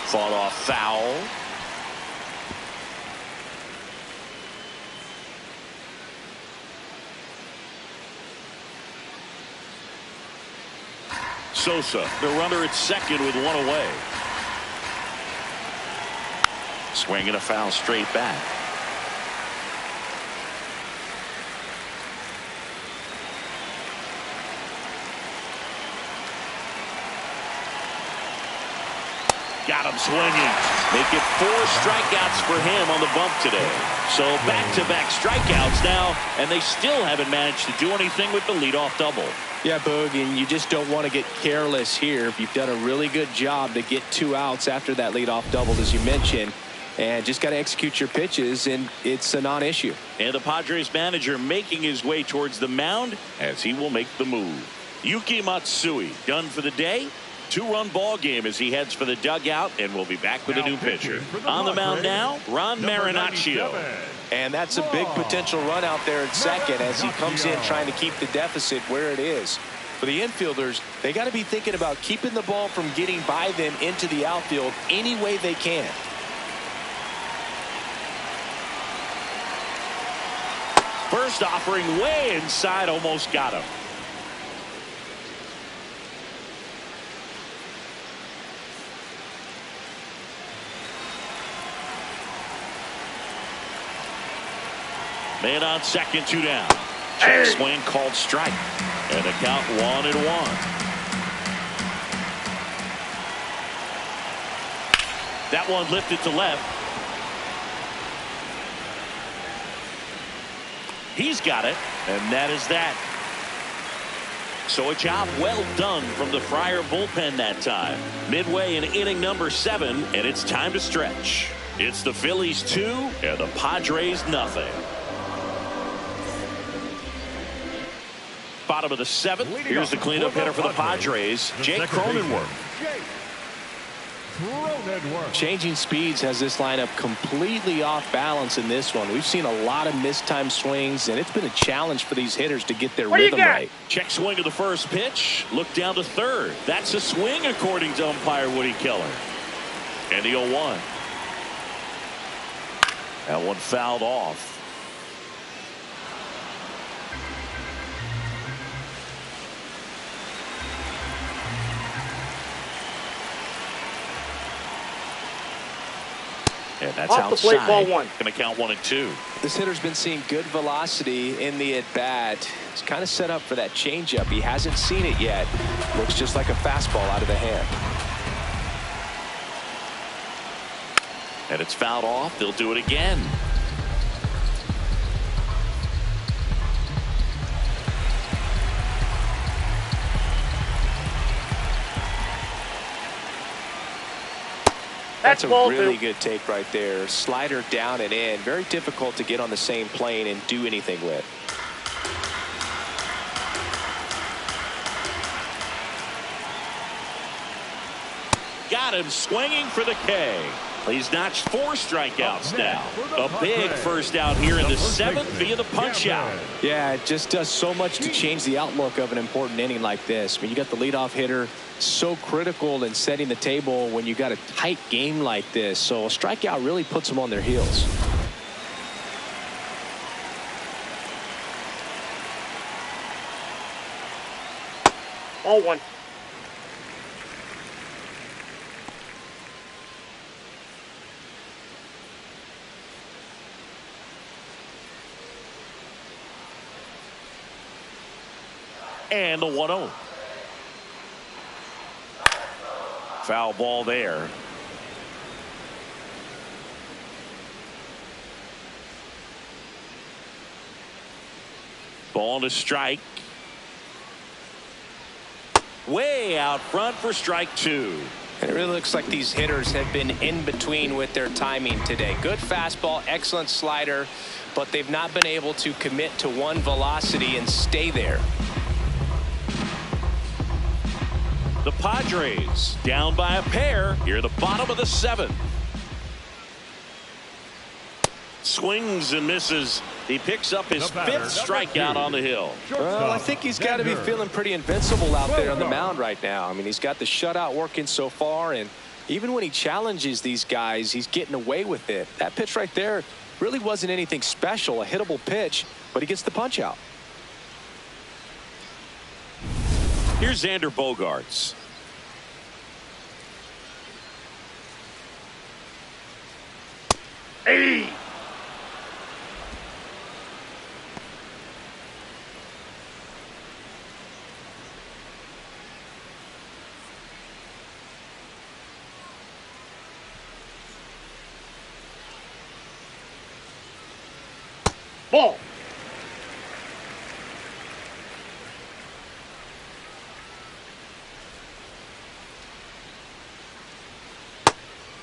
Fought off foul. Sosa, the runner at second with 1 away. Swinging a foul straight back. Got him swinging. Make it 4 strikeouts for him on the bump today. So back-to-back strikeouts now, and they still haven't managed to do anything with the leadoff double. Yeah, Boog, and you just don't want to get careless here. You've done a really good job to get 2 outs after that leadoff double, as you mentioned, and just got to execute your pitches, and it's a non-issue. And the Padres manager making his way towards the mound as he will make the move. Yuki Matsui done for the day. 2-run ball game as he heads for the dugout, and we'll be back with a new pitcher. On the mound now, Ron Marinaccio. And that's a big potential run out there at second as he comes in trying to keep the deficit where it is. For the infielders, they got to be thinking about keeping the ball from getting by them into the outfield any way they can. First offering way inside, almost got him. Man on second, 2 down. Check swing called strike. And the count 1-1. That one lifted to left. He's got it, and that is that. So a job well done from the Friar bullpen that time. Midway in inning number 7, and it's time to stretch. It's the Phillies 2 and the Padres nothing. Bottom of the 7th. Here's the cleanup hitter for the Padres, Jake Cronenworth. Changing speeds has this lineup completely off balance in this one. We've seen a lot of mistimed swings, and it's been a challenge for these hitters to get their rhythm right. Check swing of the first pitch. Look down to third. That's a swing according to umpire Woody Keller. And the 0-1. That one fouled off. And that's Off the plate, outside. ball one. Going to count 1-2. This hitter's been seeing good velocity in the at-bat. He's kind of set up for that changeup. He hasn't seen it yet. Looks just like a fastball out of the hand. And it's fouled off. They'll do it again. That's a really good take right there. Slider down and in. Very difficult to get on the same plane and do anything with. Got him swinging for the K. He's notched 4 strikeouts now. A big first out here in the 7th via the punch out. Yeah, it just does so much to change the outlook of an important inning like this. I mean, you got the leadoff hitter, so critical in setting the table when you got a tight game like this. So a strikeout really puts them on their heels. Ball one. And the 1-0. Foul ball there. Ball to strike. Way out front for strike 2. And it really looks like these hitters have been in between with their timing today. Good fastball, excellent slider, but they've not been able to commit to one velocity and stay there. The Padres down by a pair here at the bottom of the 7th. Swings and misses. He picks up his 5th strikeout on the hill. Well, I think he's got to be feeling pretty invincible out there on the mound right now. I mean, he's got the shutout working so far, and even when he challenges these guys, he's getting away with it. That pitch right there really wasn't anything special, a hittable pitch, but he gets the punch out. Here's Xander Bogaerts. Hey! Ball.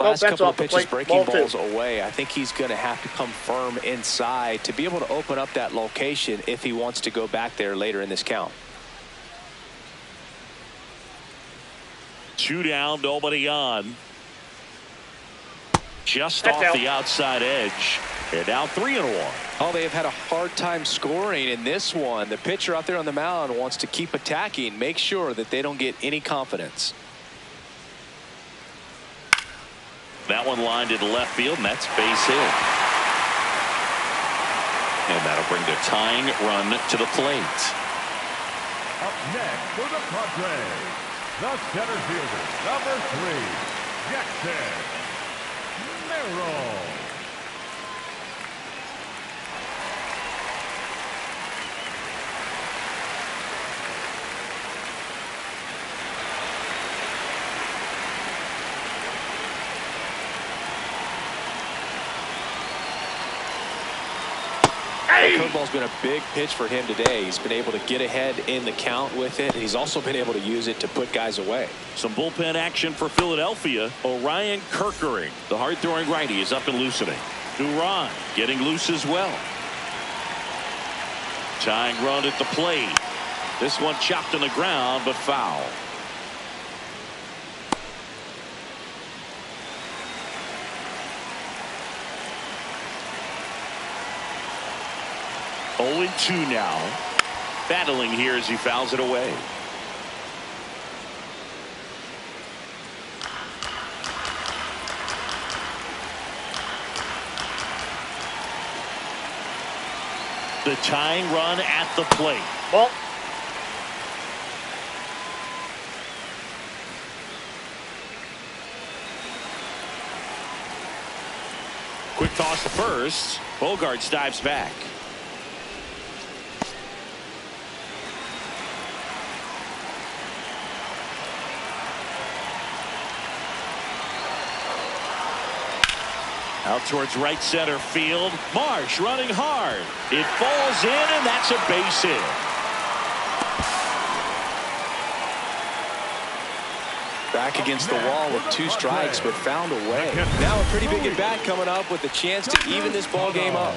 Last that's couple off of the pitches plate. breaking Ball balls two. away. I think he's going to have to come firm inside to be able to open up that location if he wants to go back there later in this count. 2 down, nobody on. Just That's off out. the outside edge. They're now 3-1. Oh, they have had a hard time scoring in this one. The pitcher out there on the mound wants to keep attacking, make sure that they don't get any confidence. That one lined into left field, and that's base hit. And that'll bring the tying run to the plate. Up next for the Padres, the center fielder, number 3, Jackson Merrill. The curveball's been a big pitch for him today. He's been able to get ahead in the count with it. He's also been able to use it to put guys away. Some bullpen action for Philadelphia. Orion Kerkering, the hard-throwing righty, is up and loosening. Duran getting loose as well. Tying run at the plate. This one chopped on the ground, but foul. Oh, 2 now. Battling here as he fouls it away. The tying run at the plate. Ball. Quick toss to first. Bogarts dives back. Out towards right center field. Marsh running hard. It falls in, and that's a base hit. Back against the wall with 2 strikes, but found a way. Now a pretty big at-bat coming up with a chance to even this ball game up.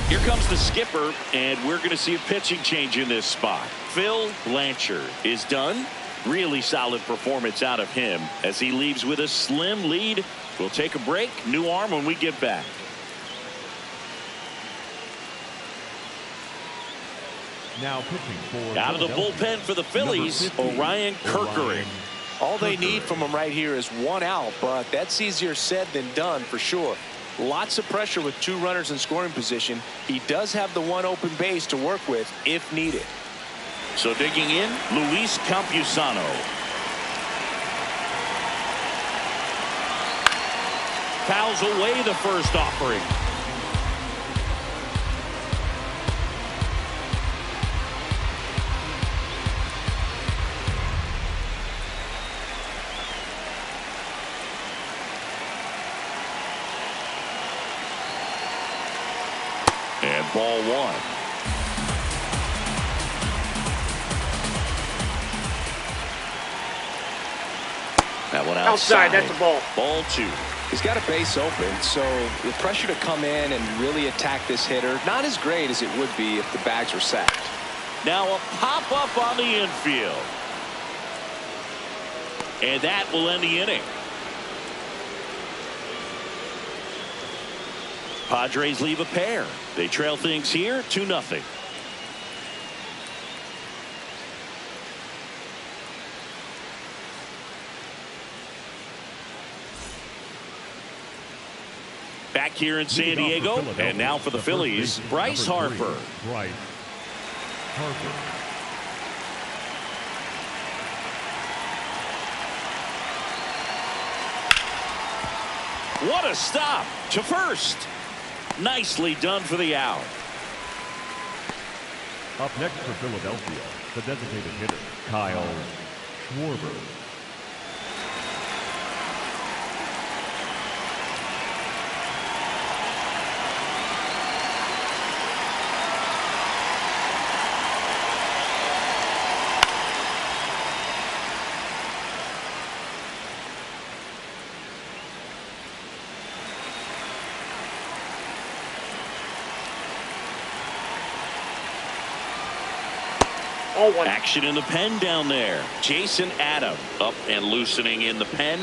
Here comes the skipper, and we're going to see a pitching change in this spot. Phil Blanchard is done. Really solid performance out of him as he leaves with a slim lead. We'll take a break. New arm when we get back. Now pitching for out of the bullpen for the Phillies, Orion Kerkering. All they need from him right here is 1 out, but that's easier said than done for sure. Lots of pressure with 2 runners in scoring position. He does have the 1 open base to work with if needed. So digging in, Luis Campusano. Fouls away the first offering. And ball 1. That one outside. That's a ball. Ball 2. He's got a base open, so the pressure to come in and really attack this hitter, not as great as it would be if the bags were sacked. Now a pop-up on the infield. And that will end the inning. Padres leave a pair. They trail things here 2-0. Back here in San Diego, and now for the Phillies, Bryce Harper. Bryce Harper. What a stop to first. Nicely done for the out. Up next for Philadelphia, the designated hitter, Kyle Schwarber. Action in the pen down there. Jason Adam up and loosening in the pen.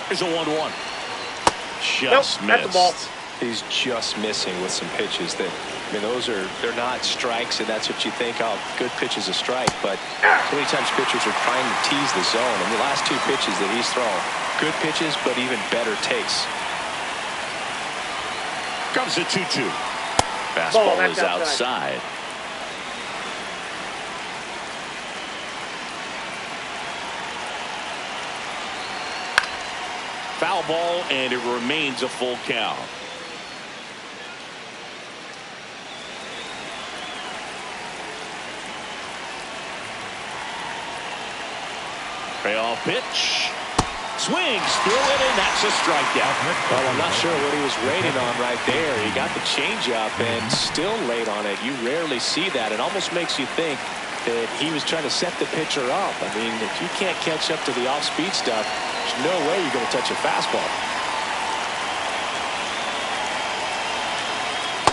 There's a 1-1. Just missed. That's a ball. He's just missing with some pitches that, I mean, they're not strikes, and that's what you think, oh, good pitch is a strike, but so many times pitchers are trying to tease the zone, and the last 2 pitches that he's thrown, good pitches, but even better takes. Comes a 2-2. Fastball is outside. Foul ball, and it remains a full count. Payoff pitch. Swings through it, and that's a strikeout. Well, I'm not sure what he was waiting on right there. He got the changeup and still late on it. You rarely see that. It almost makes you think that he was trying to set the pitcher up. I mean, if you can't catch up to the off-speed stuff, there's no way you're going to touch a fastball.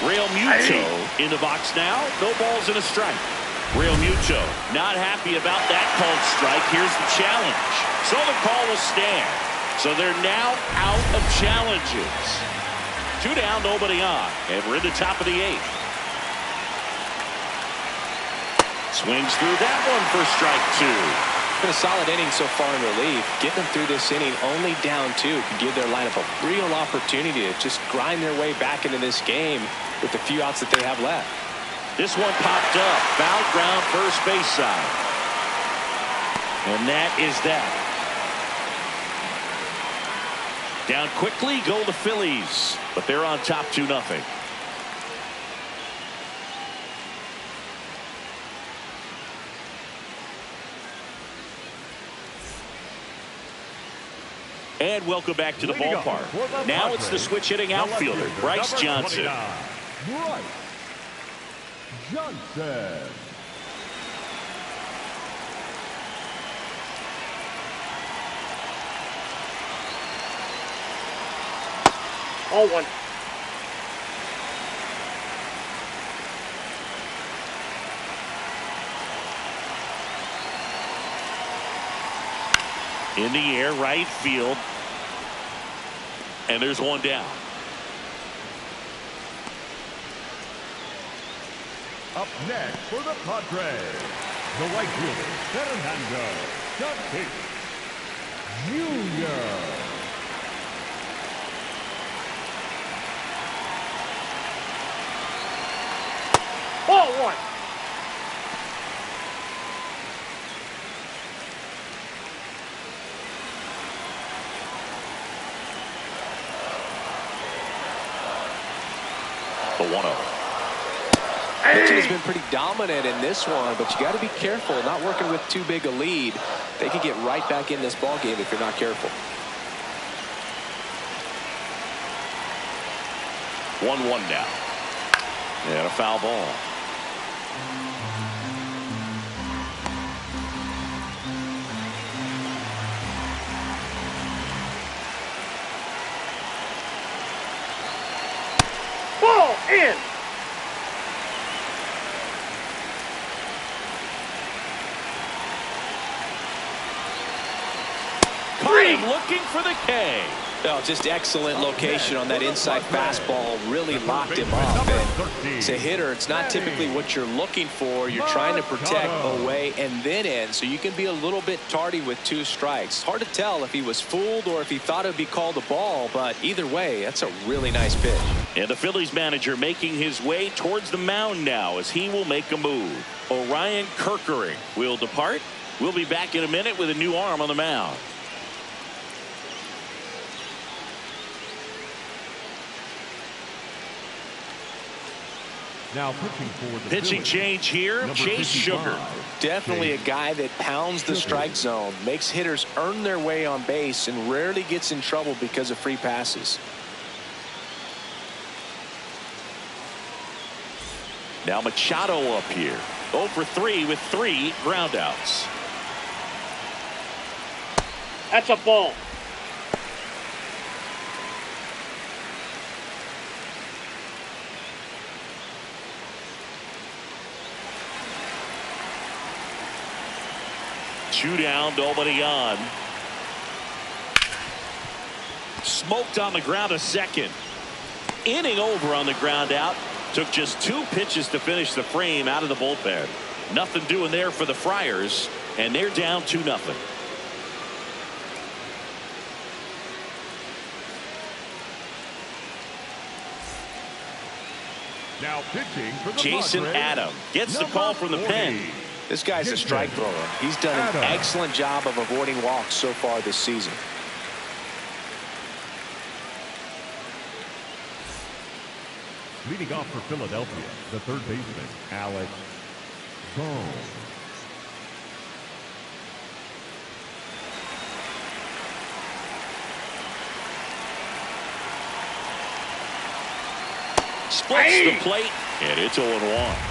Real Muto in the box now. No balls and a strike. Real Muto not happy about that called strike. Here's the challenge. So the call will stand. So they're now out of challenges. 2 down, nobody on. And we're in the top of the 8th. Swings through that one for strike 2. Been a solid inning so far in relief. Getting them through this inning only down 2 can give their lineup a real opportunity to just grind their way back into this game with the few outs that they have left. This one popped up. Foul ground first base side. And that is that. Down quickly go the Phillies, but they're on top 2-0. And welcome back to the ballpark. Now it's the switch hitting outfielder, Bryce Johnson. Bryce Johnson. Ball 1. In the air, right field. And there's one down. Up next for the Padres, the right fielder, Fernando Tatis Jr. Ball 1. The 1-0. Pitching has been pretty dominant in this one, but you got to be careful not working with too big a lead. They could get right back in this ball game if you're not careful. 1-1 now. And a foul ball. Ball in. Caught him looking for the K. Oh, just excellent location on that inside fastball. Really locked him up. And as a hitter, it's not typically what you're looking for. You're trying to protect away and then in, so you can be a little bit tardy with 2 strikes. Hard to tell if he was fooled or if he thought it would be called a ball, but either way, that's a really nice pitch. And the Phillies manager making his way towards the mound now as he will make a move. Orion Kerkering will depart. We'll be back in a minute with a new arm on the mound. Now pitching for the Pitching Phillies, change here, Chase 55, Sugar. Definitely a guy that pounds the strike zone, makes hitters earn their way on base, and rarely gets in trouble because of free passes. Now Machado up here. 0 for 3 with 3 groundouts. That's a ball. Two down, nobody on. Smoked on the ground a second. Inning over on the ground out. Took just 2 pitches to finish the frame out of the bullpen. Nothing doing there for the Friars, and they're down 2-0. Now pitching for the Jason Padres, Adam gets the call from the pen. This guy's a strike thrower. He's done an excellent job of avoiding walks so far this season. Leading off for Philadelphia, the third baseman, Alex Bohm. Splits the plate, and it's 0-1.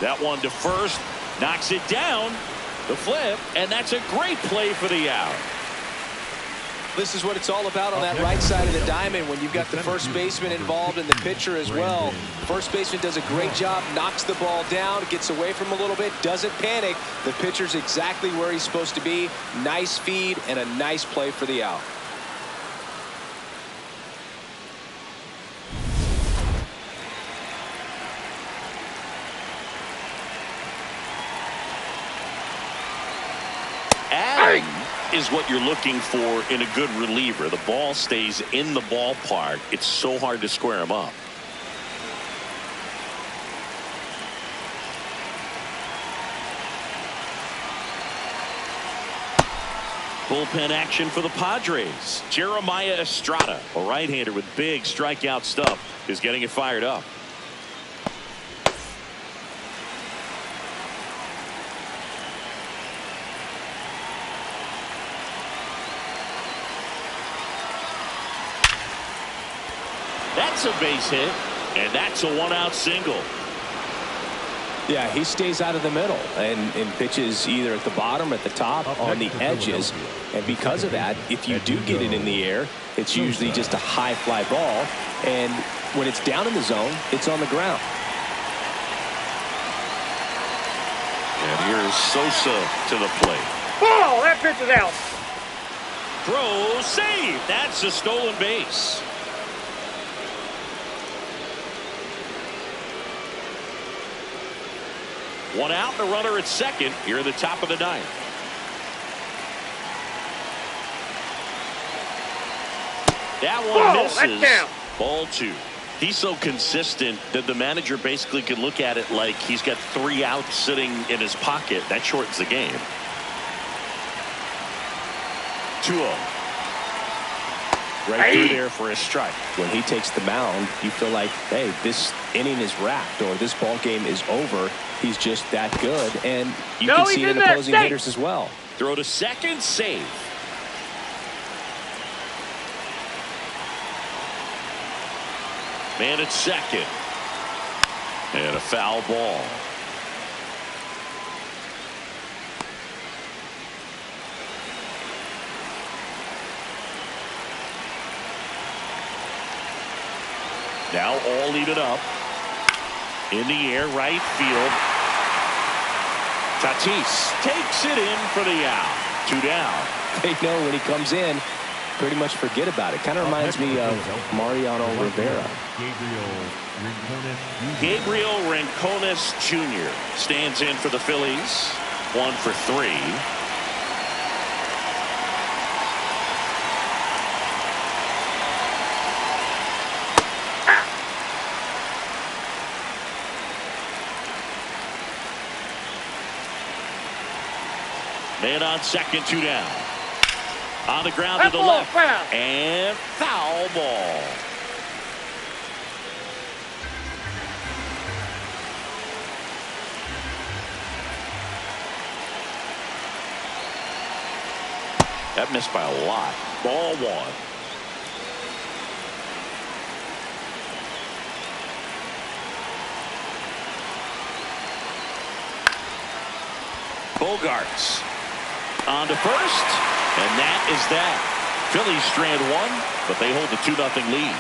That one to first, knocks it down, the flip, and that's a great play for the out. This is what it's all about on that right side of the diamond when you've got the first baseman involved and the pitcher as well. The first baseman does a great job, knocks the ball down, gets away from a little bit, doesn't panic. The pitcher's exactly where he's supposed to be. Nice feed and a nice play for the out. Adam is what you're looking for in a good reliever. The ball stays in the ballpark. It's so hard to square him up. Bullpen action for the Padres. Jeremiah Estrada, a right-hander with big strikeout stuff, is getting it fired up. That's a base hit, and that's a one-out single. Yeah, he stays out of the middle and pitches either at the bottom or at the top on the edges. And because of that, if you do get it in the air, it's usually just a high fly ball. And when it's down in the zone, it's on the ground. And here's Sosa to the plate. Ball! That pitch is out. Throw, save. That's a stolen base. One out and a runner at second here at the top of the ninth. That one misses. That's down. Ball two. He's so consistent that the manager basically can look at it like he's got 3 outs sitting in his pocket. That shortens the game. 2-0. Right through there for a strike. When he takes the mound, you feel like, hey, this inning is wrapped or this ball game is over. He's just that good, and you can see it in opposing hitters as well. Throw to second, save. Man at second. And a foul ball. Now all even up. In the air, right field. Tatis takes it in for the out. 2 down. They know when he comes in, pretty much forget about it. Kind of reminds me of Mariano Rivera. Gabriel Rincones Jr. stands in for the Phillies. 1 for 3. Man on second, 2 down. On the ground to the left. Foul. And foul ball. That missed by a lot. Ball 1. Bogarts on to first, and that is that. Phillies strand 1, but they hold the 2-0 lead.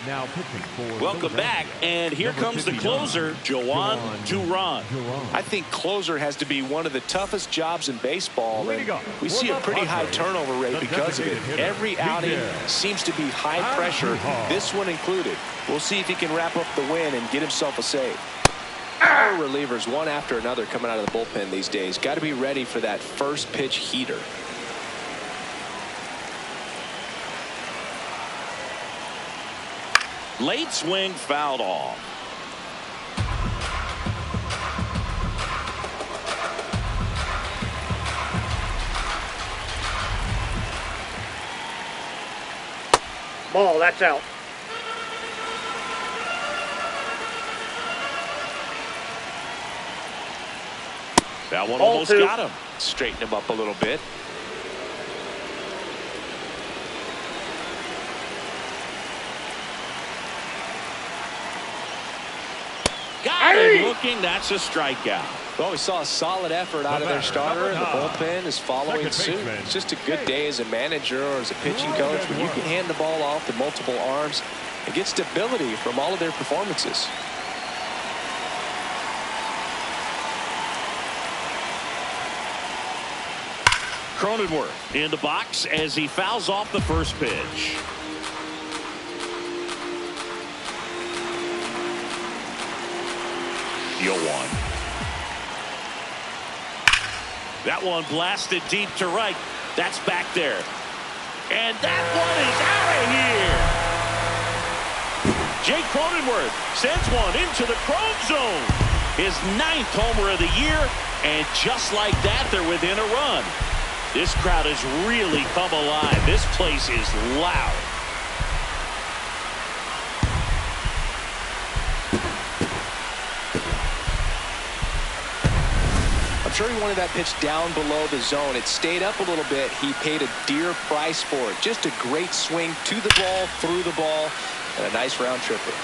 Now pitching for Welcome back, and here comes the closer, Joan Duran. I think closer has to be one of the toughest jobs in baseball, and we see a pretty high turnover rate because of it. Every outing seems to be high pressure, this one included. We'll see if he can wrap up the win and get himself a save. Our relievers, one after another, coming out of the bullpen these days. Got to be ready for that first pitch heater. Late swing fouled off. Ball, that's out. That one Ball almost 2. got him. Straighten him up a little bit. Got it looking. That's a strikeout. Well, we saw a solid effort out of their starter, and the bullpen is following suit. It's just a good day as a manager or as a pitching coach when you can hand the ball off to multiple arms and get stability from all of their performances. Cronenworth in the box as he fouls off the first pitch. Yo one. That one blasted deep to right. That's back there. And that one is out of here. Jake Cronenworth sends one into the Crone zone. His 9th homer of the year. And just like that, they're within a run. This crowd has really come alive. This place is loud. I'm sure he wanted that pitch down below the zone. It stayed up a little bit. He paid a dear price for it. Just a great swing to the ball, through the ball, and a nice round tripper.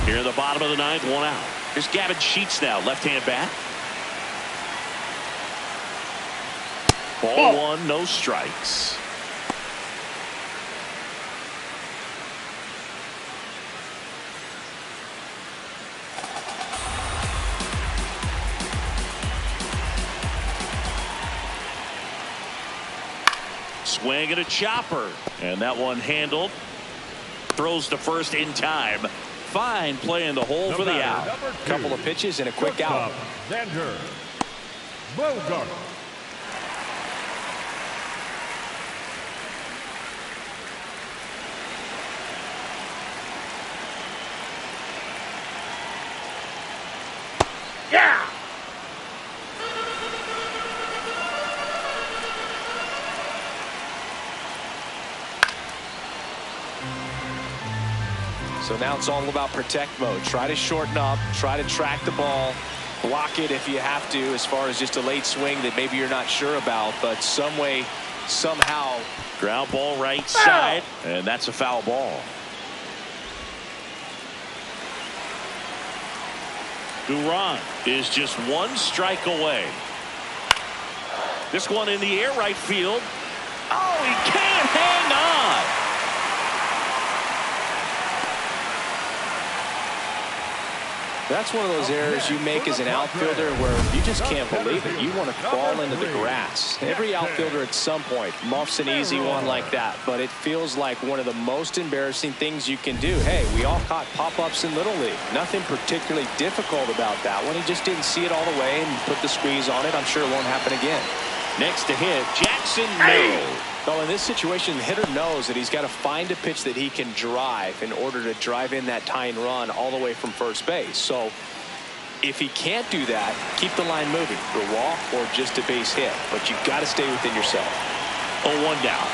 Here in the bottom of the 9th, 1 out. Here's Gavin Sheets now, left-hand bat. Ball 1, no strikes. Swing and a chopper. And that one handled. Throws to first in time. Fine play in the hole for the out. Couple of pitches and a quick out. Xander Bogart. Yeah! So now it's all about protect mode. Try to shorten up, try to track the ball, block it if you have to, as far as just a late swing that maybe you're not sure about, but some way, somehow. Ground ball right side, and that's a foul ball. Duran is just 1 strike away. This one in the air right field. Oh, he can't hang on. That's one of those errors you make as an outfielder where you just can't believe it. You want to crawl into the grass. Every outfielder at some point muffs an easy one like that, but it feels like one of the most embarrassing things you can do. Hey, we all caught pop-ups in Little League. Nothing particularly difficult about that one. He just didn't see it all the way and put the squeeze on it. I'm sure it won't happen again. Next to hit, Jackson Merrill. Well, in this situation, the hitter knows that he's got to find a pitch that he can drive in order to drive in that tying run all the way from first base. So if he can't do that, keep the line moving. A walk or just a base hit. But you've got to stay within yourself. 0-1 down.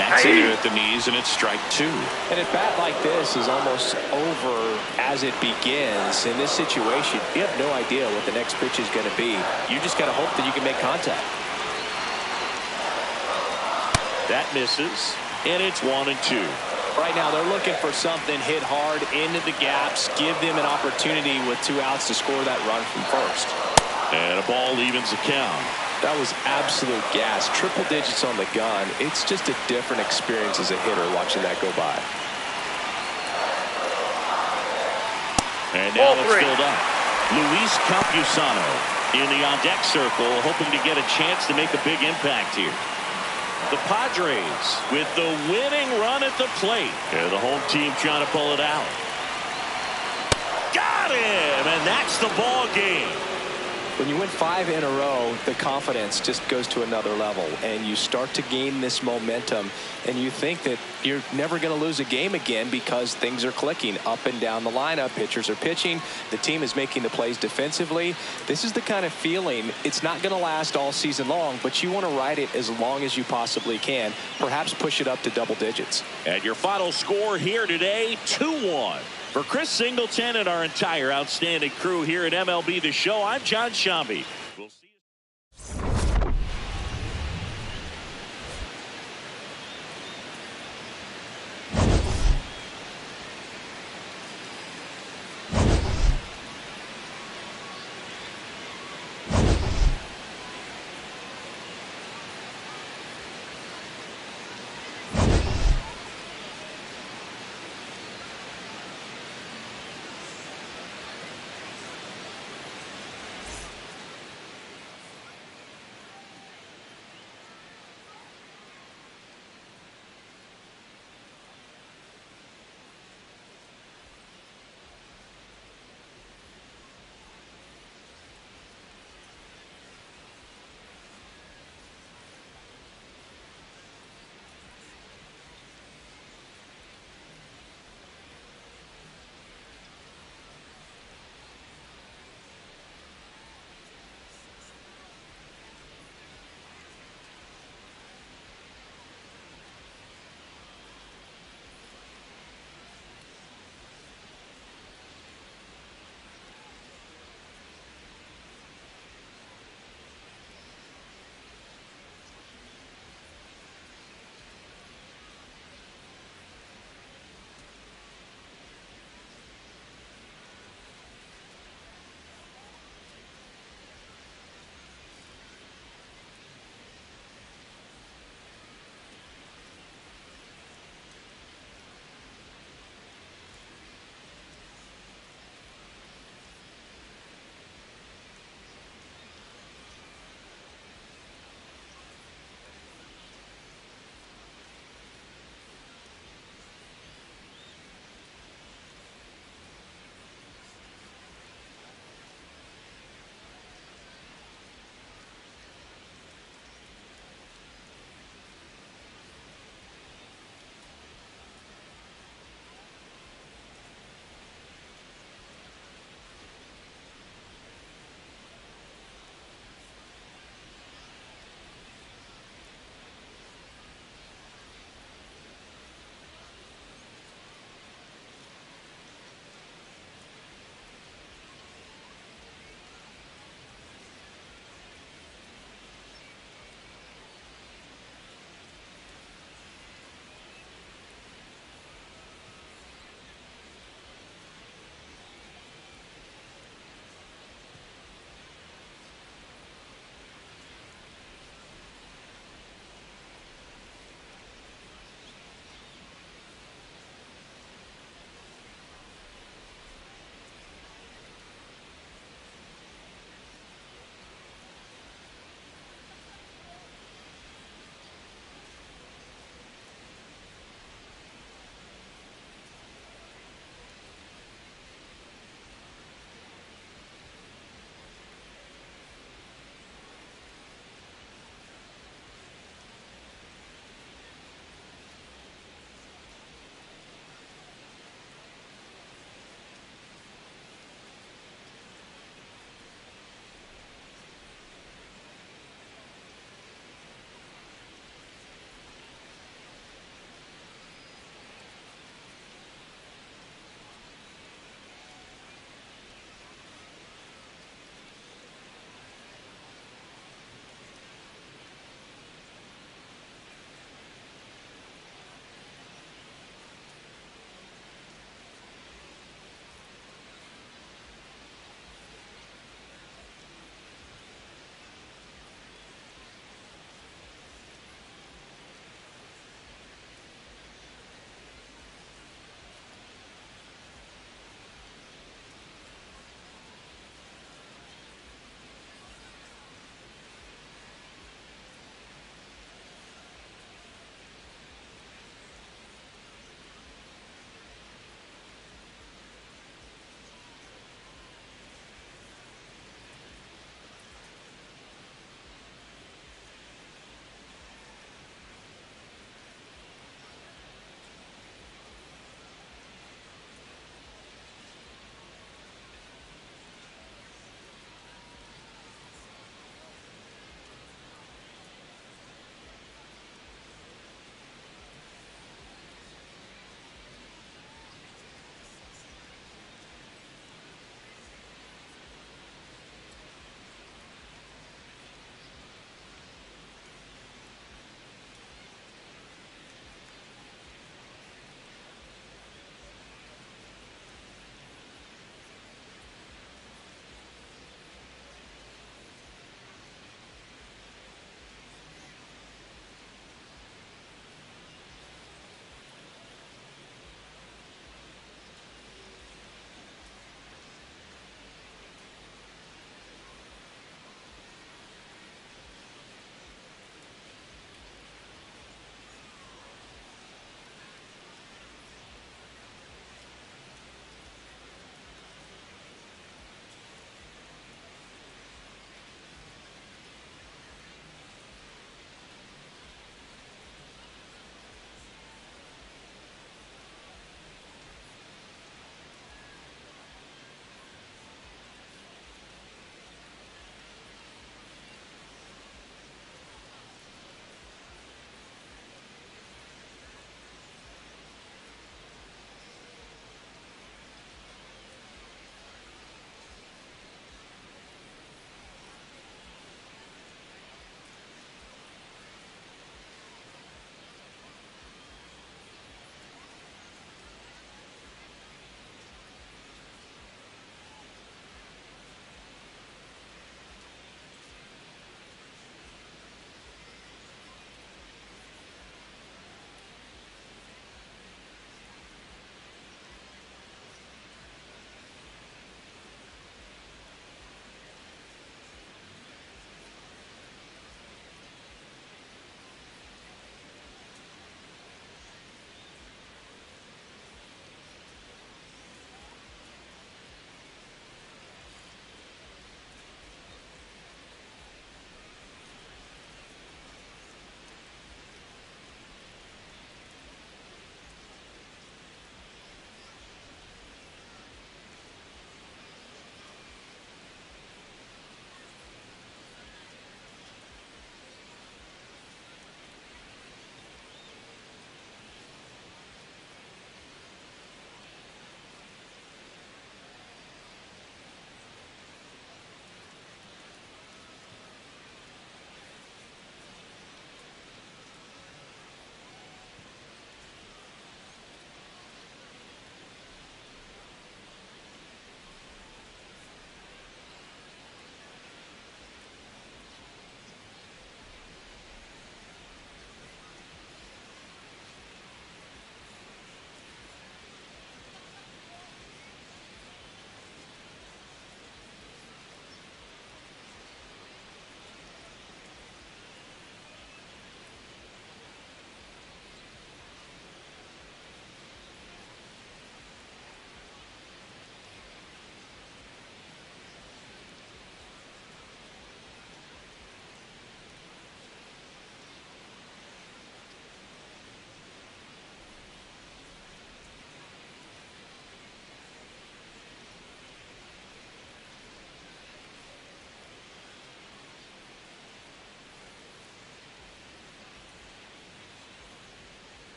That's in at the knees, and it's strike 2. And a bat like this is almost over as it begins. In this situation, you have no idea what the next pitch is going to be. You just got to hope that you can make contact. That misses, and it's 1-2. Right now, they're looking for something hit hard into the gaps, give them an opportunity with 2 outs to score that run from first. And a ball evens the count. That was absolute gas. Triple digits on the gun. It's just a different experience as a hitter watching that go by. And now it's filled up. Luis Campusano in the on-deck circle, hoping to get a chance to make a big impact here. The Padres with the winning run at the plate. Yeah, the home team trying to pull it out. Got him, and that's the ball game. When you win 5 in a row, the confidence just goes to another level, and you start to gain this momentum, and you think that you're never going to lose a game again because things are clicking up and down the lineup. Pitchers are pitching. The team is making the plays defensively. This is the kind of feeling, it's not going to last all season long, but you want to ride it as long as you possibly can. Perhaps push it up to double digits. And your final score here today, 2-1. For Chris Singleton and our entire outstanding crew here at MLB The Show, I'm John Shambi.